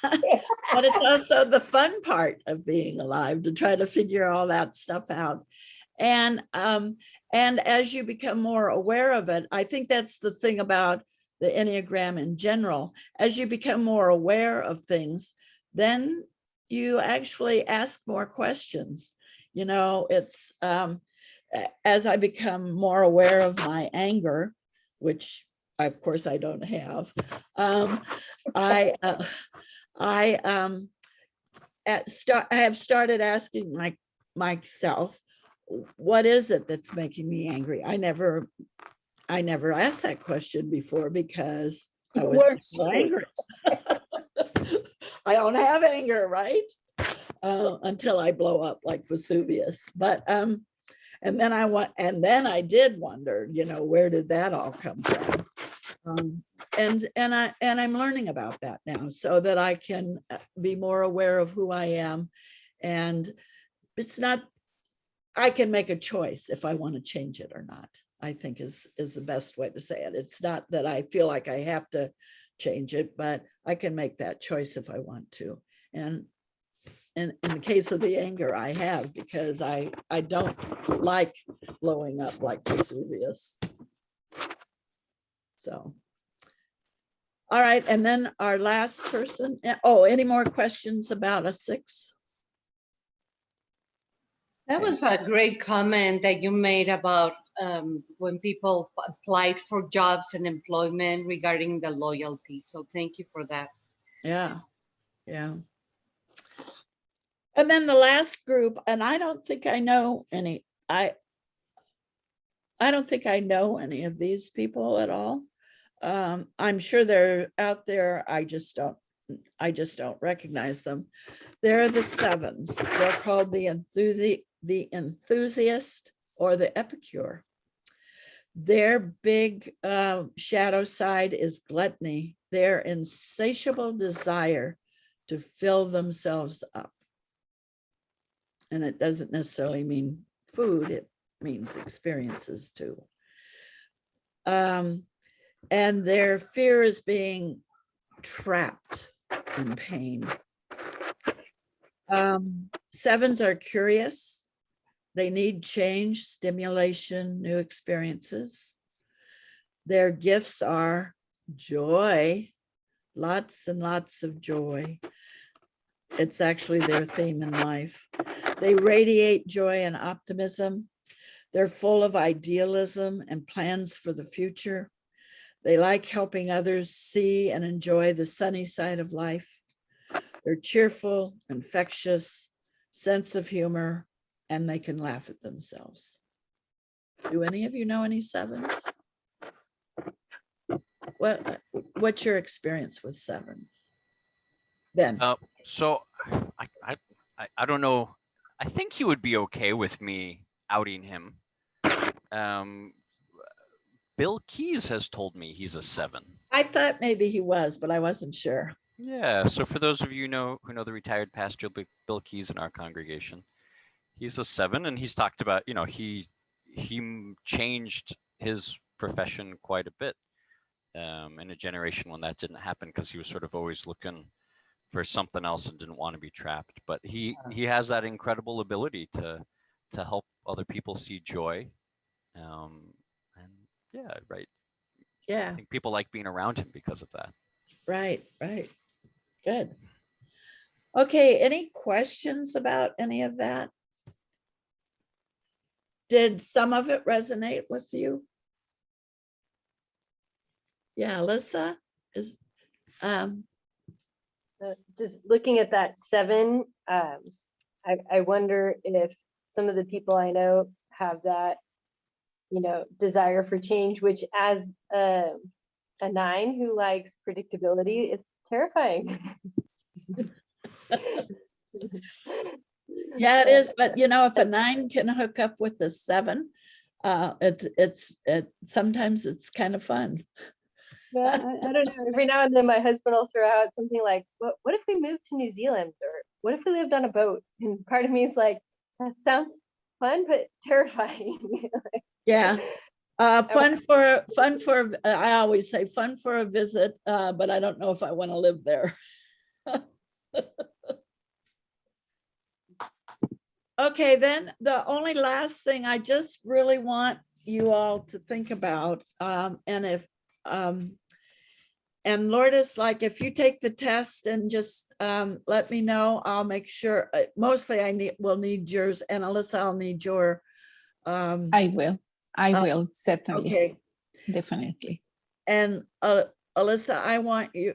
But it's also the fun part of being alive, to try to figure all that stuff out. And as you become more aware of it, I think that's the thing about the Enneagram in general. As you become more aware of things, then you actually ask more questions. It's as I become more aware of my anger, which of course I don't have, I have started asking myself, what is it that's making me angry? I never asked that question before because I was so angry. I don't have anger, right? Until I blow up like Vesuvius. But and then I did wonder, where did that all come from? And I'm learning about that now, so that I can be more aware of who I am, and I can make a choice if I want to change it or not, I think is the best way to say it. It's not that I feel like I have to change it, but I can make that choice if I want to. And in the case of the anger, I have, because I don't like blowing up like Vesuvius. So, all right. And then our last person. Oh, any more questions about a 6? That was a great comment that you made about when people applied for jobs and employment regarding the loyalty. So thank you for that. Yeah. And then the last group, and I don't think I know any. I don't think I know any of these people at all. I'm sure they're out there. I just don't recognize them. They're the 7s. They're called the enthusiast or the epicure. Their big shadow side is gluttony, their insatiable desire to fill themselves up. And it doesn't necessarily mean food, it means experiences too. And their fear is being trapped in pain. Sevens are curious. They need change, stimulation, new experiences. Their gifts are joy, lots and lots of joy. It's actually their theme in life. They radiate joy and optimism. They're full of idealism and plans for the future. They like helping others see and enjoy the sunny side of life. They're cheerful, infectious, sense of humor, and they can laugh at themselves. Do any of you know any sevens? What's your experience with sevens? Ben? So I don't know. I think he would be okay with me outing him. Bill Keys has told me he's a 7. I thought maybe he was, but I wasn't sure. Yeah. So for those of you who know the retired pastor Bill Keys in our congregation, he's a 7, and he's talked about, he changed his profession quite a bit in a generation when that didn't happen, because he was sort of always looking for something else and didn't want to be trapped. But he has that incredible ability to help other people see joy. And yeah, right. Yeah. I think people like being around him because of that. Right. Good. Okay, any questions about any of that? Did some of it resonate with you? Yeah, Alyssa is just looking at that 7, I wonder if some of the people I know have that, desire for change, which as a 9 who likes predictability, it's terrifying. Yeah, it is. But if a 9 can hook up with a 7, sometimes it's kind of fun. Yeah, I don't know. Every now and then my husband will throw out something like, what if we moved to New Zealand? Or what if we lived on a boat? And part of me is like, that sounds fun, but terrifying. Yeah. Fun for I always say fun for a visit, but I don't know if I want to live there. Okay, then the only last thing I just really want you all to think about, and Lourdes, like if you take the test and just let me know, I'll make sure. Mostly will need yours, and Alyssa, I'll need your. I will certainly. Okay, definitely. And Alyssa, I want you.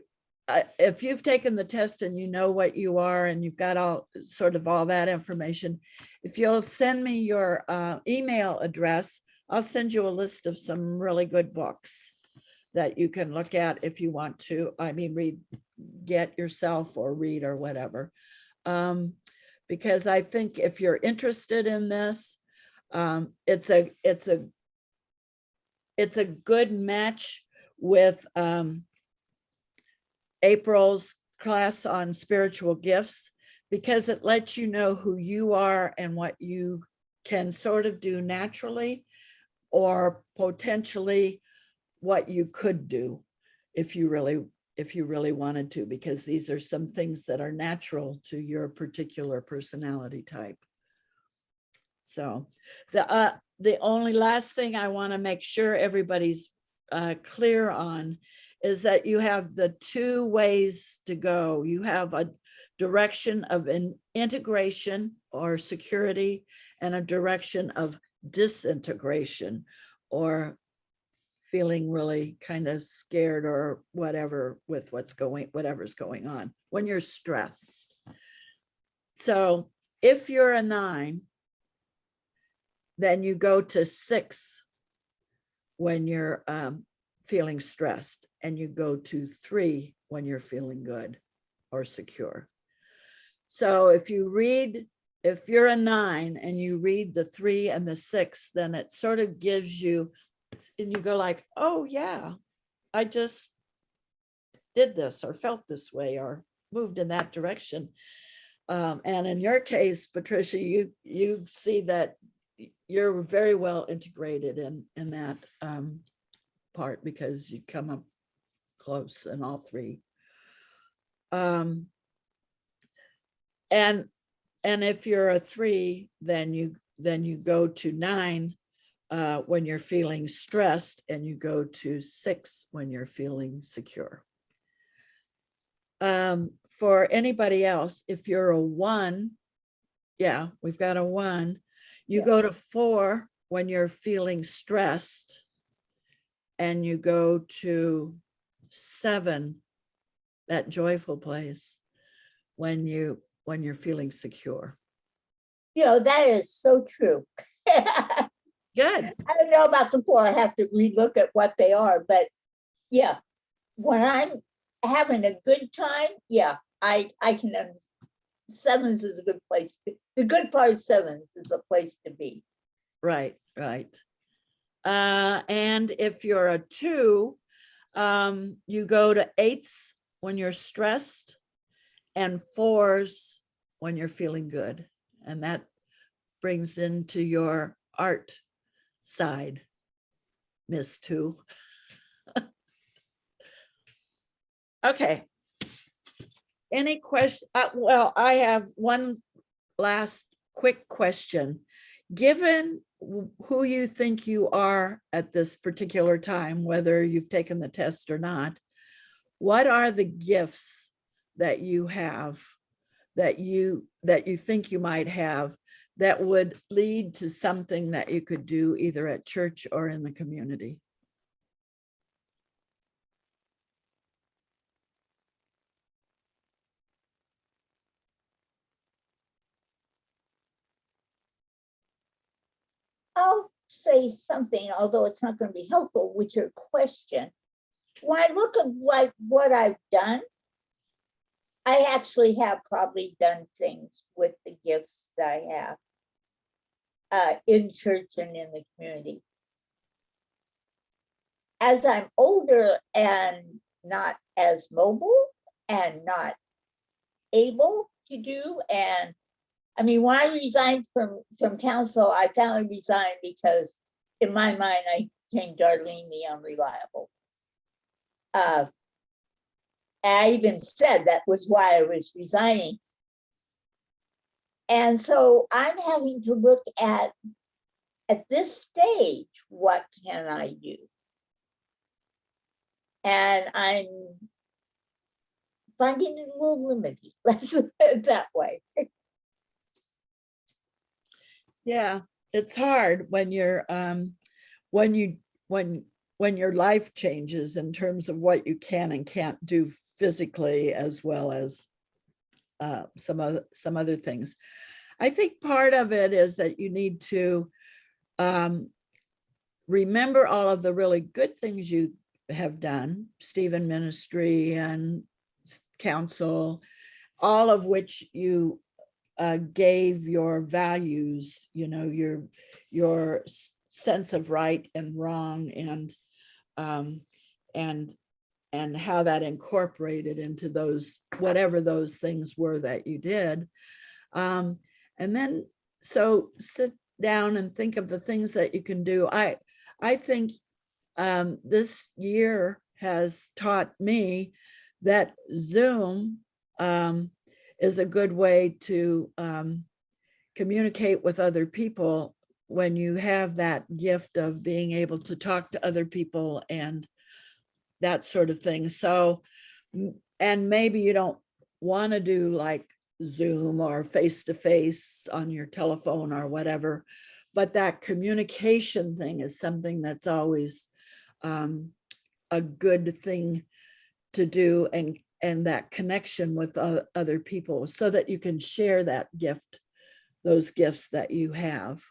If you've taken the test and you know what you are and you've got all that information, if you'll send me your email address, I'll send you a list of some really good books that you can look at if you want to. Get yourself or read or whatever. Because I think if you're interested in this, it's a good match with April's class on spiritual gifts, because it lets you know who you are and what you can sort of do naturally, or potentially what you could do if you really wanted to, because these are some things that are natural to your particular personality type. So the only last thing I want to make sure everybody's clear on is that you have the 2 ways to go. You have a direction of integration or security, and a direction of disintegration, or feeling really kind of scared or whatever with whatever's going on when you're stressed. So if you're a 9, then you go to 6 when you're feeling stressed, and you go to 3 when you're feeling good or secure. So if you're a 9 and you read the 3 and the 6, then it sort of gives you and you go like, oh yeah, I just did this or felt this way or moved in that direction. And in your case, Patricia, you see that you're very well integrated in that part because you come up close in all three. And if you're a 3, then you go to 9 when you're feeling stressed, and you go to 6 when you're feeling secure. For anybody else, if you're a 1, yeah, we've got a 1, you go to 4 when you're feeling stressed, and you go to 7, that joyful place, when you're feeling secure. That is so true. Good. I don't know about the 4. I have to relook at what they are, but yeah, when I'm having a good time, yeah, I can. 7s is a good place. The good part of 7s is a place to be. Right. And if you're a 2, you go to 8s when you're stressed, and 4s when you're feeling good. And that brings into your art side, Miss 2. Okay. Any question? Well, I have one last quick question. Given who you think you are at this particular time, whether you've taken the test or not, what are the gifts that you have, that you think you might have, that would lead to something that you could do either at church or in the community? I'll say something, although it's not going to be helpful with your question. When I look at like what I've done, I actually have probably done things with the gifts that I have in church and in the community. As I'm older and not as mobile and not able to do, and I mean, when I resigned from council, I finally resigned because in my mind, I became Darlene the Unreliable. I even said that was why I was resigning. And so I'm having to look at this stage, what can I do? And I'm finding it a little limited, let's put it that way. Yeah, it's hard when you're when your life changes in terms of what you can and can't do physically, as well as some other things. I think part of it is that you need to remember all of the really good things you have done, Stephen Ministry and Council, all of which you gave your values, your sense of right and wrong, and how that incorporated into those, whatever those things were that you did. And then, so sit down and think of the things that you can do. I think this year has taught me that Zoom is a good way to communicate with other people when you have that gift of being able to talk to other people and that sort of thing. So, and maybe you don't want to do like Zoom or face-to-face on your telephone or whatever, but that communication thing is something that's always a good thing to do, and that connection with other people, so that you can share that gift, those gifts that you have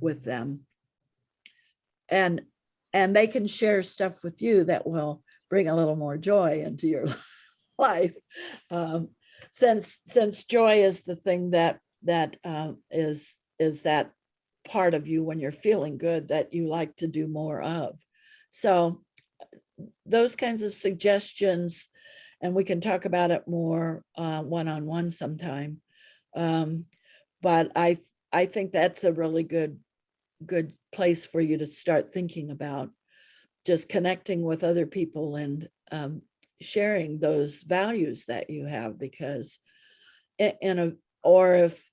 with them, and they can share stuff with you that will bring a little more joy into your life, since joy is the thing that is that part of you when you're feeling good that you like to do more of. So those kinds of suggestions, and we can talk about it more one-on-one sometime. But I think that's a really good place for you to start thinking about just connecting with other people and sharing those values that you have, because or if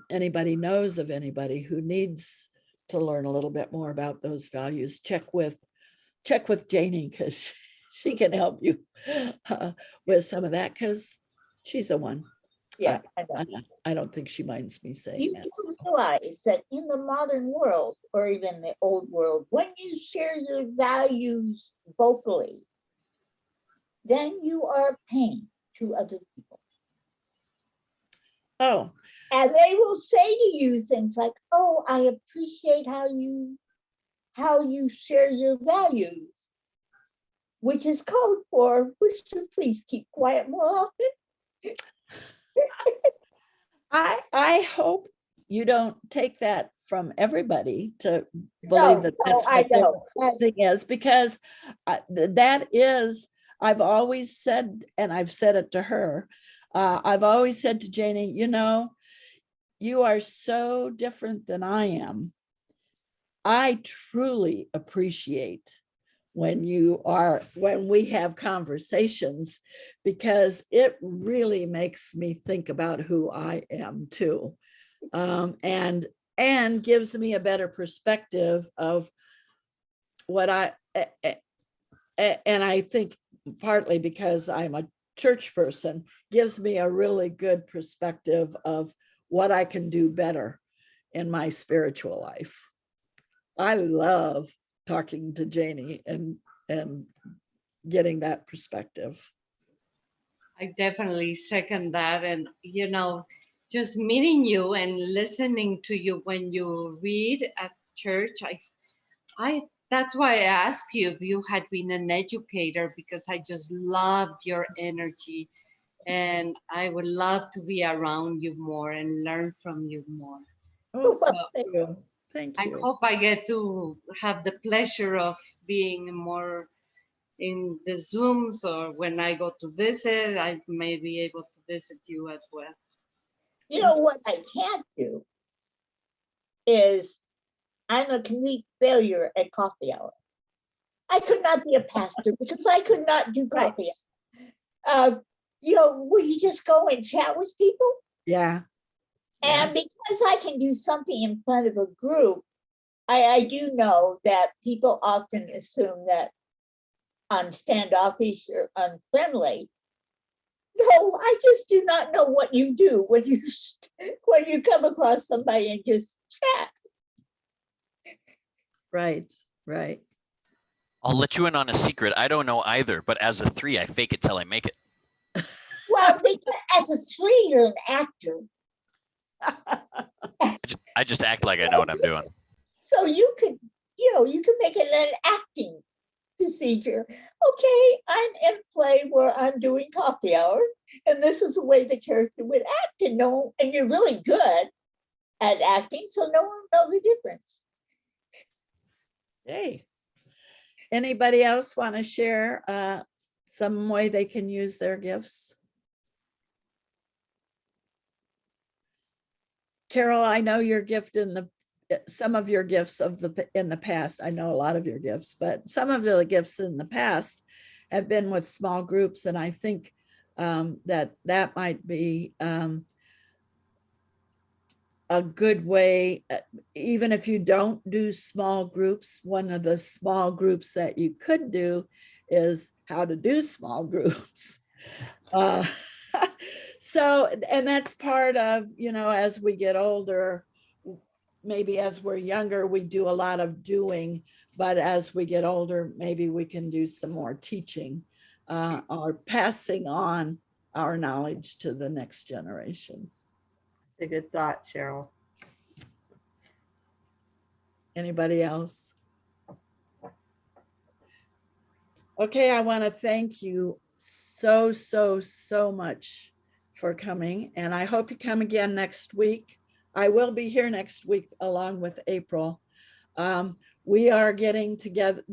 anybody knows of anybody who needs to learn a little bit more about those values, check with Janie, because she can help you with some of that, because she's the one. Yeah, I don't think she minds me saying you that. realize that in the modern world, or even the old world, when you share your values vocally, then you are paying to other people. Oh, and they will say to you things like, "Oh, I appreciate how you share your values," which is code for, "Would you please keep quiet more often?" I hope you don't take that from everybody to believe that that's I what their know. thing is, because that is, I've always said, and I've said it to her, I've always said to Janie, you are so different than I am. I truly appreciate when we have conversations, because it really makes me think about who I am too. And gives me a better perspective of what and I think partly because I'm a church person, gives me a really good perspective of what I can do better in my spiritual life. I love talking to Janie and getting that perspective. I definitely second that. And, just meeting you and listening to you when you read at church, I that's why I asked you if you had been an educator, because I just loved your energy, and I would love to be around you more and learn from you more. Oh, So thank you. Thank I you. hope I get to have the pleasure of being more in the Zooms, or when I go to visit, I may be able to visit you as well. You know what I can't do is, I'm a complete failure at coffee hour. I could not be a pastor because I could not do coffee hour. Will you just go and chat with people? Yeah. And because I can do something in front of a group, I do know that people often assume that I'm standoffish or unfriendly. No, I just do not know what you do when you come across somebody and just chat. Right. I'll let you in on a secret. I don't know either, but as a 3, I fake it till I make it. Well, because as a 3, you're an actor. I just act like I know what I'm doing. So you could make it an acting procedure. Okay, I'm in a play where I'm doing coffee hour, and this is the way the character would act, and you're really good at acting, so no one knows the difference. Hey, anybody else want to share some way they can use their gifts? Carol, I know your gift some of your gifts in the past. I know a lot of your gifts, but some of the gifts in the past have been with small groups, and I think that might be a good way. Even if you don't do small groups, one of the small groups that you could do is how to do small groups. So, and that's part of, as we get older, maybe as we're younger, we do a lot of doing, but as we get older, maybe we can do some more teaching or passing on our knowledge to the next generation. It's a good thought, Sherrill. Anybody else? Okay, I want to thank you so much for coming, and I hope you come again next week. I will be here next week along with April. We are getting together.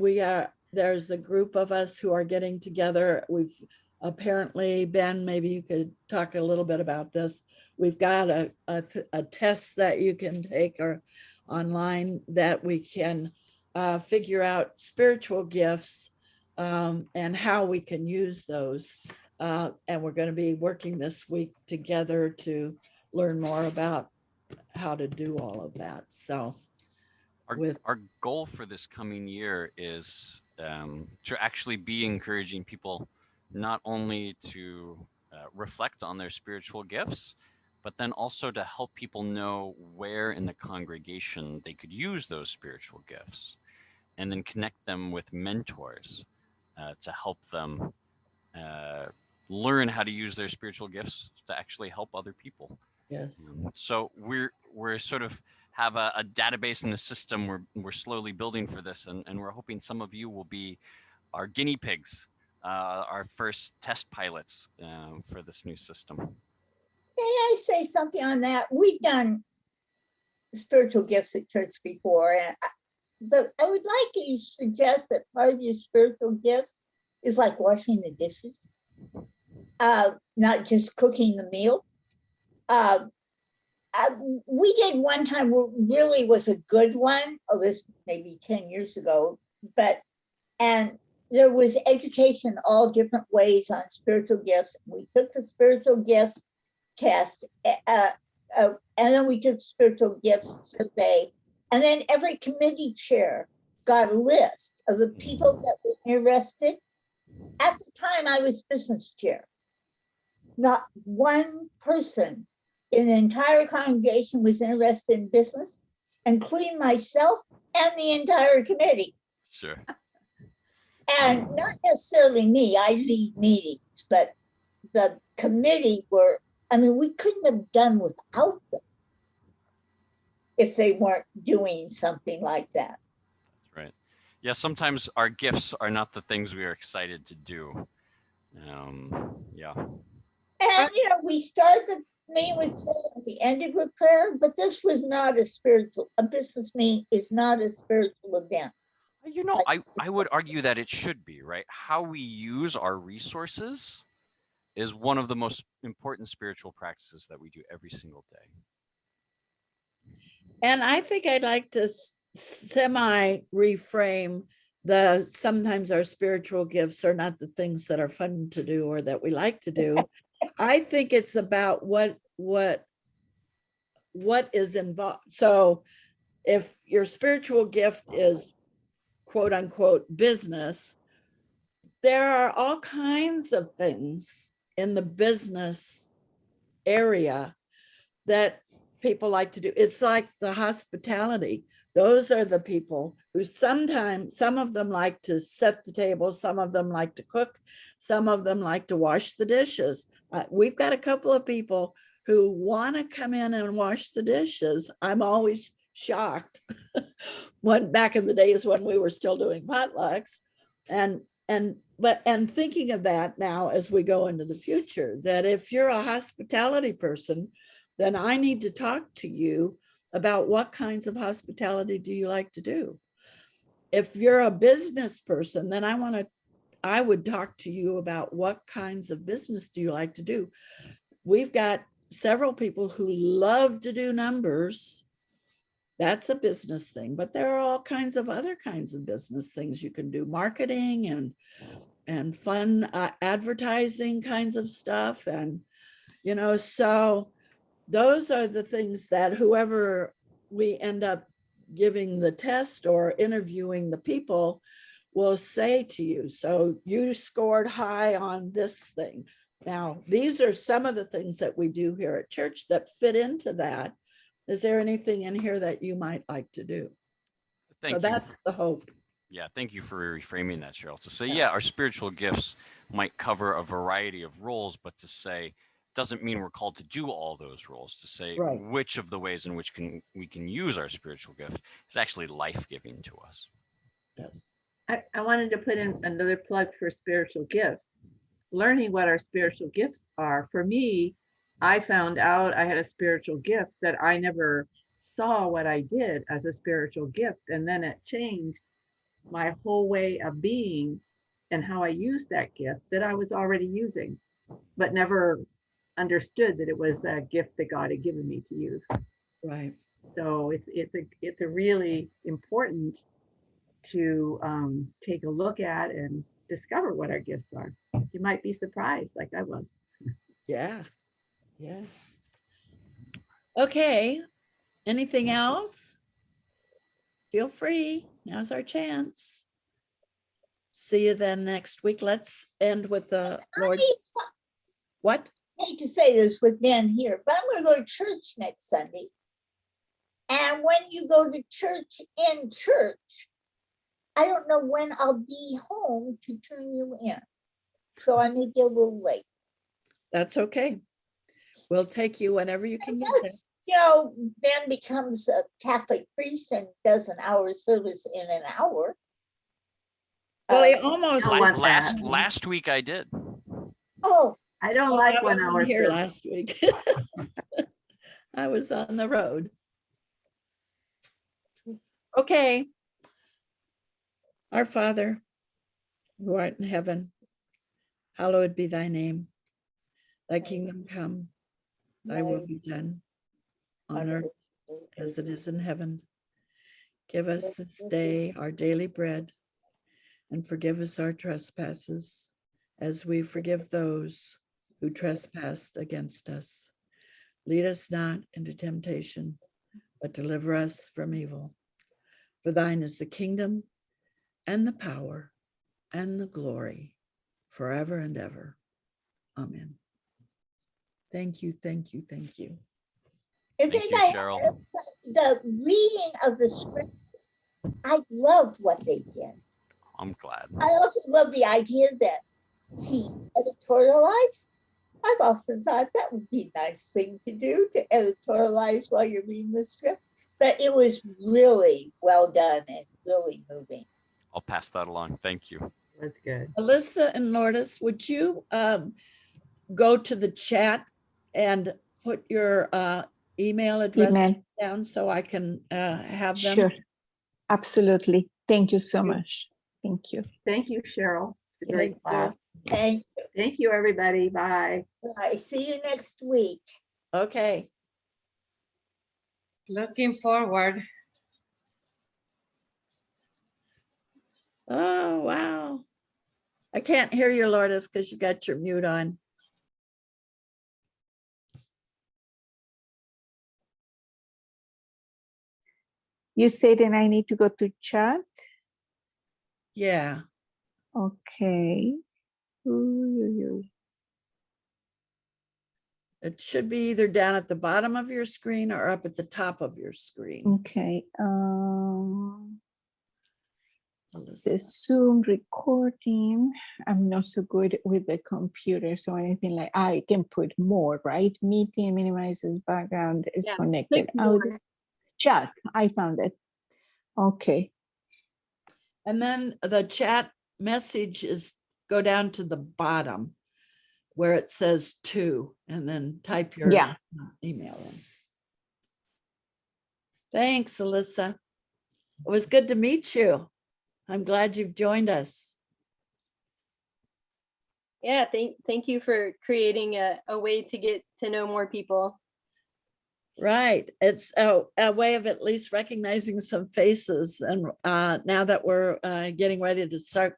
There's a group of us who are getting together. We've apparently, Ben, maybe you could talk a little bit about this. We've got a test that you can take or online that we can figure out spiritual gifts and how we can use those. And we're going to be working this week together to learn more about how to do all of that. So our goal for this coming year is to actually be encouraging people not only to reflect on their spiritual gifts, but then also to help people know where in the congregation they could use those spiritual gifts, and then connect them with mentors to help them learn how to use their spiritual gifts to actually help other people. yes. So we're sort of have a database in the system we're slowly building for this, and we're hoping some of you will be our guinea pigs, our first test pilots for this new system. May I say something on that? We've done spiritual gifts at church before, but I would like to suggest that part of your spiritual gifts is like washing the dishes, not just cooking the meal. We did one time where really was a good one. Oh, this maybe 10 years ago, and there was education all different ways on spiritual gifts. We took the spiritual gifts test, and then we took spiritual gifts survey, and then every committee chair got a list of the people that were interested. At the time, I was business chair. Not one person in the entire congregation was interested in business, including myself and the entire committee. Sure. And not necessarily me, I lead meetings, but the committee were, I mean, we couldn't have done without them if they weren't doing something like that. That's right. Yeah, sometimes our gifts are not the things we are excited to do. Yeah. And, we start the meeting with prayer, at the ending with prayer, but this was not a business meeting is not a spiritual event. I would argue that it should be, right? How we use our resources is one of the most important spiritual practices that we do every single day. And I think I'd like to semi-reframe sometimes our spiritual gifts are not the things that are fun to do or that we like to do. I think it's about what is involved. So if your spiritual gift is quote unquote business, there are all kinds of things in the business area that people like to do. It's like the hospitality. Those are the people who sometimes, some of them like to set the table, some of them like to cook, some of them like to wash the dishes. We've got a couple of people who want to come in and wash the dishes. I'm always shocked. Back in the days when we were still doing potlucks, and thinking of that now as we go into the future, that if you're a hospitality person, then I need to talk to you about what kinds of hospitality do you like to do. If you're a business person, then I would talk to you about what kinds of business do you like to do. We've got several people who love to do numbers. That's a business thing, but there are all kinds of other kinds of business things you can do, marketing and fun advertising kinds of stuff. And, so those are the things that whoever we end up giving the test or interviewing the people will say to you, so you scored high on this thing. Now, these are some of the things that we do here at church that fit into that. Is there anything in here that you might like to do? So that's the hope. Yeah, thank you for reframing that, Sherrill. To say, yeah, our spiritual gifts might cover a variety of roles, but to say, doesn't mean we're called to do all those roles. To say which of the ways in which we can use our spiritual gift is actually life-giving to us. Yes. I wanted to put in another plug for spiritual gifts. Learning what our spiritual gifts are, for me, I found out I had a spiritual gift that I never saw what I did as a spiritual gift. And then it changed my whole way of being and how I used that gift that I was already using, but never understood that it was a gift that God had given me to use. Right. So it's a really important to take a look at and discover what our gifts are. You might be surprised, like I was. Yeah. Yeah. Okay. Anything else? Feel free. Now's our chance. See you then next week. Let's end with the Lord. What? I hate to say this with Ben here, but I'm going to go to church next Sunday. And when you go to church in church, I don't know when I'll be home to turn you in. So I may be a little late. That's okay. We'll take you whenever you can get there. Unless, you know, Ben becomes a Catholic priest and does an hour service in an hour. Well, he almost don't want Last week I did. Oh, I don't Oh, like I 1 wasn't hour here service. last week. I was on the road. Okay. Our Father, who art in heaven, hallowed be thy name. Thy kingdom come, thy will be done on earth as it is in heaven. Give us this day our daily bread, and forgive us our trespasses as we forgive those who trespass against us. Lead us not into temptation, but deliver us from evil. For thine is the kingdom and the power and the glory forever and ever. Amen. Thank you, thank you, thank you. if Thank you, anybody Sherrill. the reading of the script, I loved what they did. I'm glad. I also love the idea that he editorialized. I've often thought that would be a nice thing to do, to editorialize while you're reading the script. But it was really well done and really moving. I'll pass that along. Thank you. That's good. Alyssa and Lourdes, would you go to the chat and put your email address Email. down so I can have them? Sure. Absolutely. Thank you so much. Thank you. Thank you, Sherrill. It's a great Yes. class. Thank Thank you, everybody. Bye. you. I see you next week. Okay. Looking forward. Oh, wow. I can't hear you, Lourdes, because you got your mute on. You said that I need to go to chat. Yeah. Okay. It should be either down at the bottom of your screen or up at the top of your screen. Okay. Alyssa. It says Zoom recording. I'm not so good with the computer, so anything like I can put more, right? Meeting minimizes background is Yeah, connected. click more. Chat. I found it. Okay. And then the chat message is go down to the bottom where it says to, and then type your Yeah. email in. Thanks, Alyssa. It was good to meet you. I'm glad you've joined us. Yeah, thank you for creating a way to get to know more people. Right. It's a way of at least recognizing some faces. And now that we're getting ready to start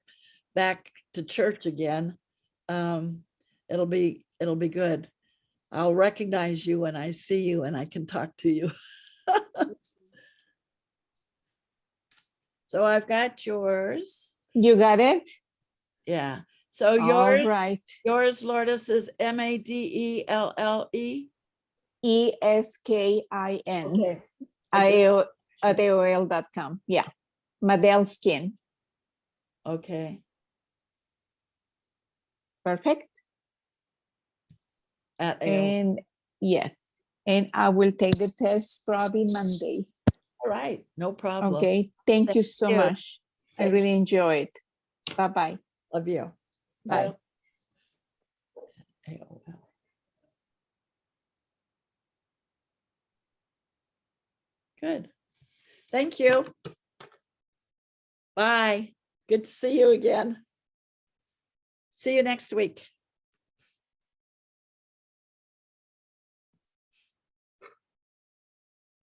back to church again, it'll be good. I'll recognize you when I see you and I can talk to you. So I've got yours. You got it? Yeah. So All right. yours, Lourdes, is Madelle. ESKIN. Okay. AOL.com. Yeah. Madelle Skin. Okay. Perfect. At AOL. And yes. And I will take the test probably Monday. All right. No problem. Okay. Thank you so you. much. I Thank really enjoy it. Bye-bye. Love you. Bye. AOL. Good. Thank you. Bye. Good to see you again. See you next week.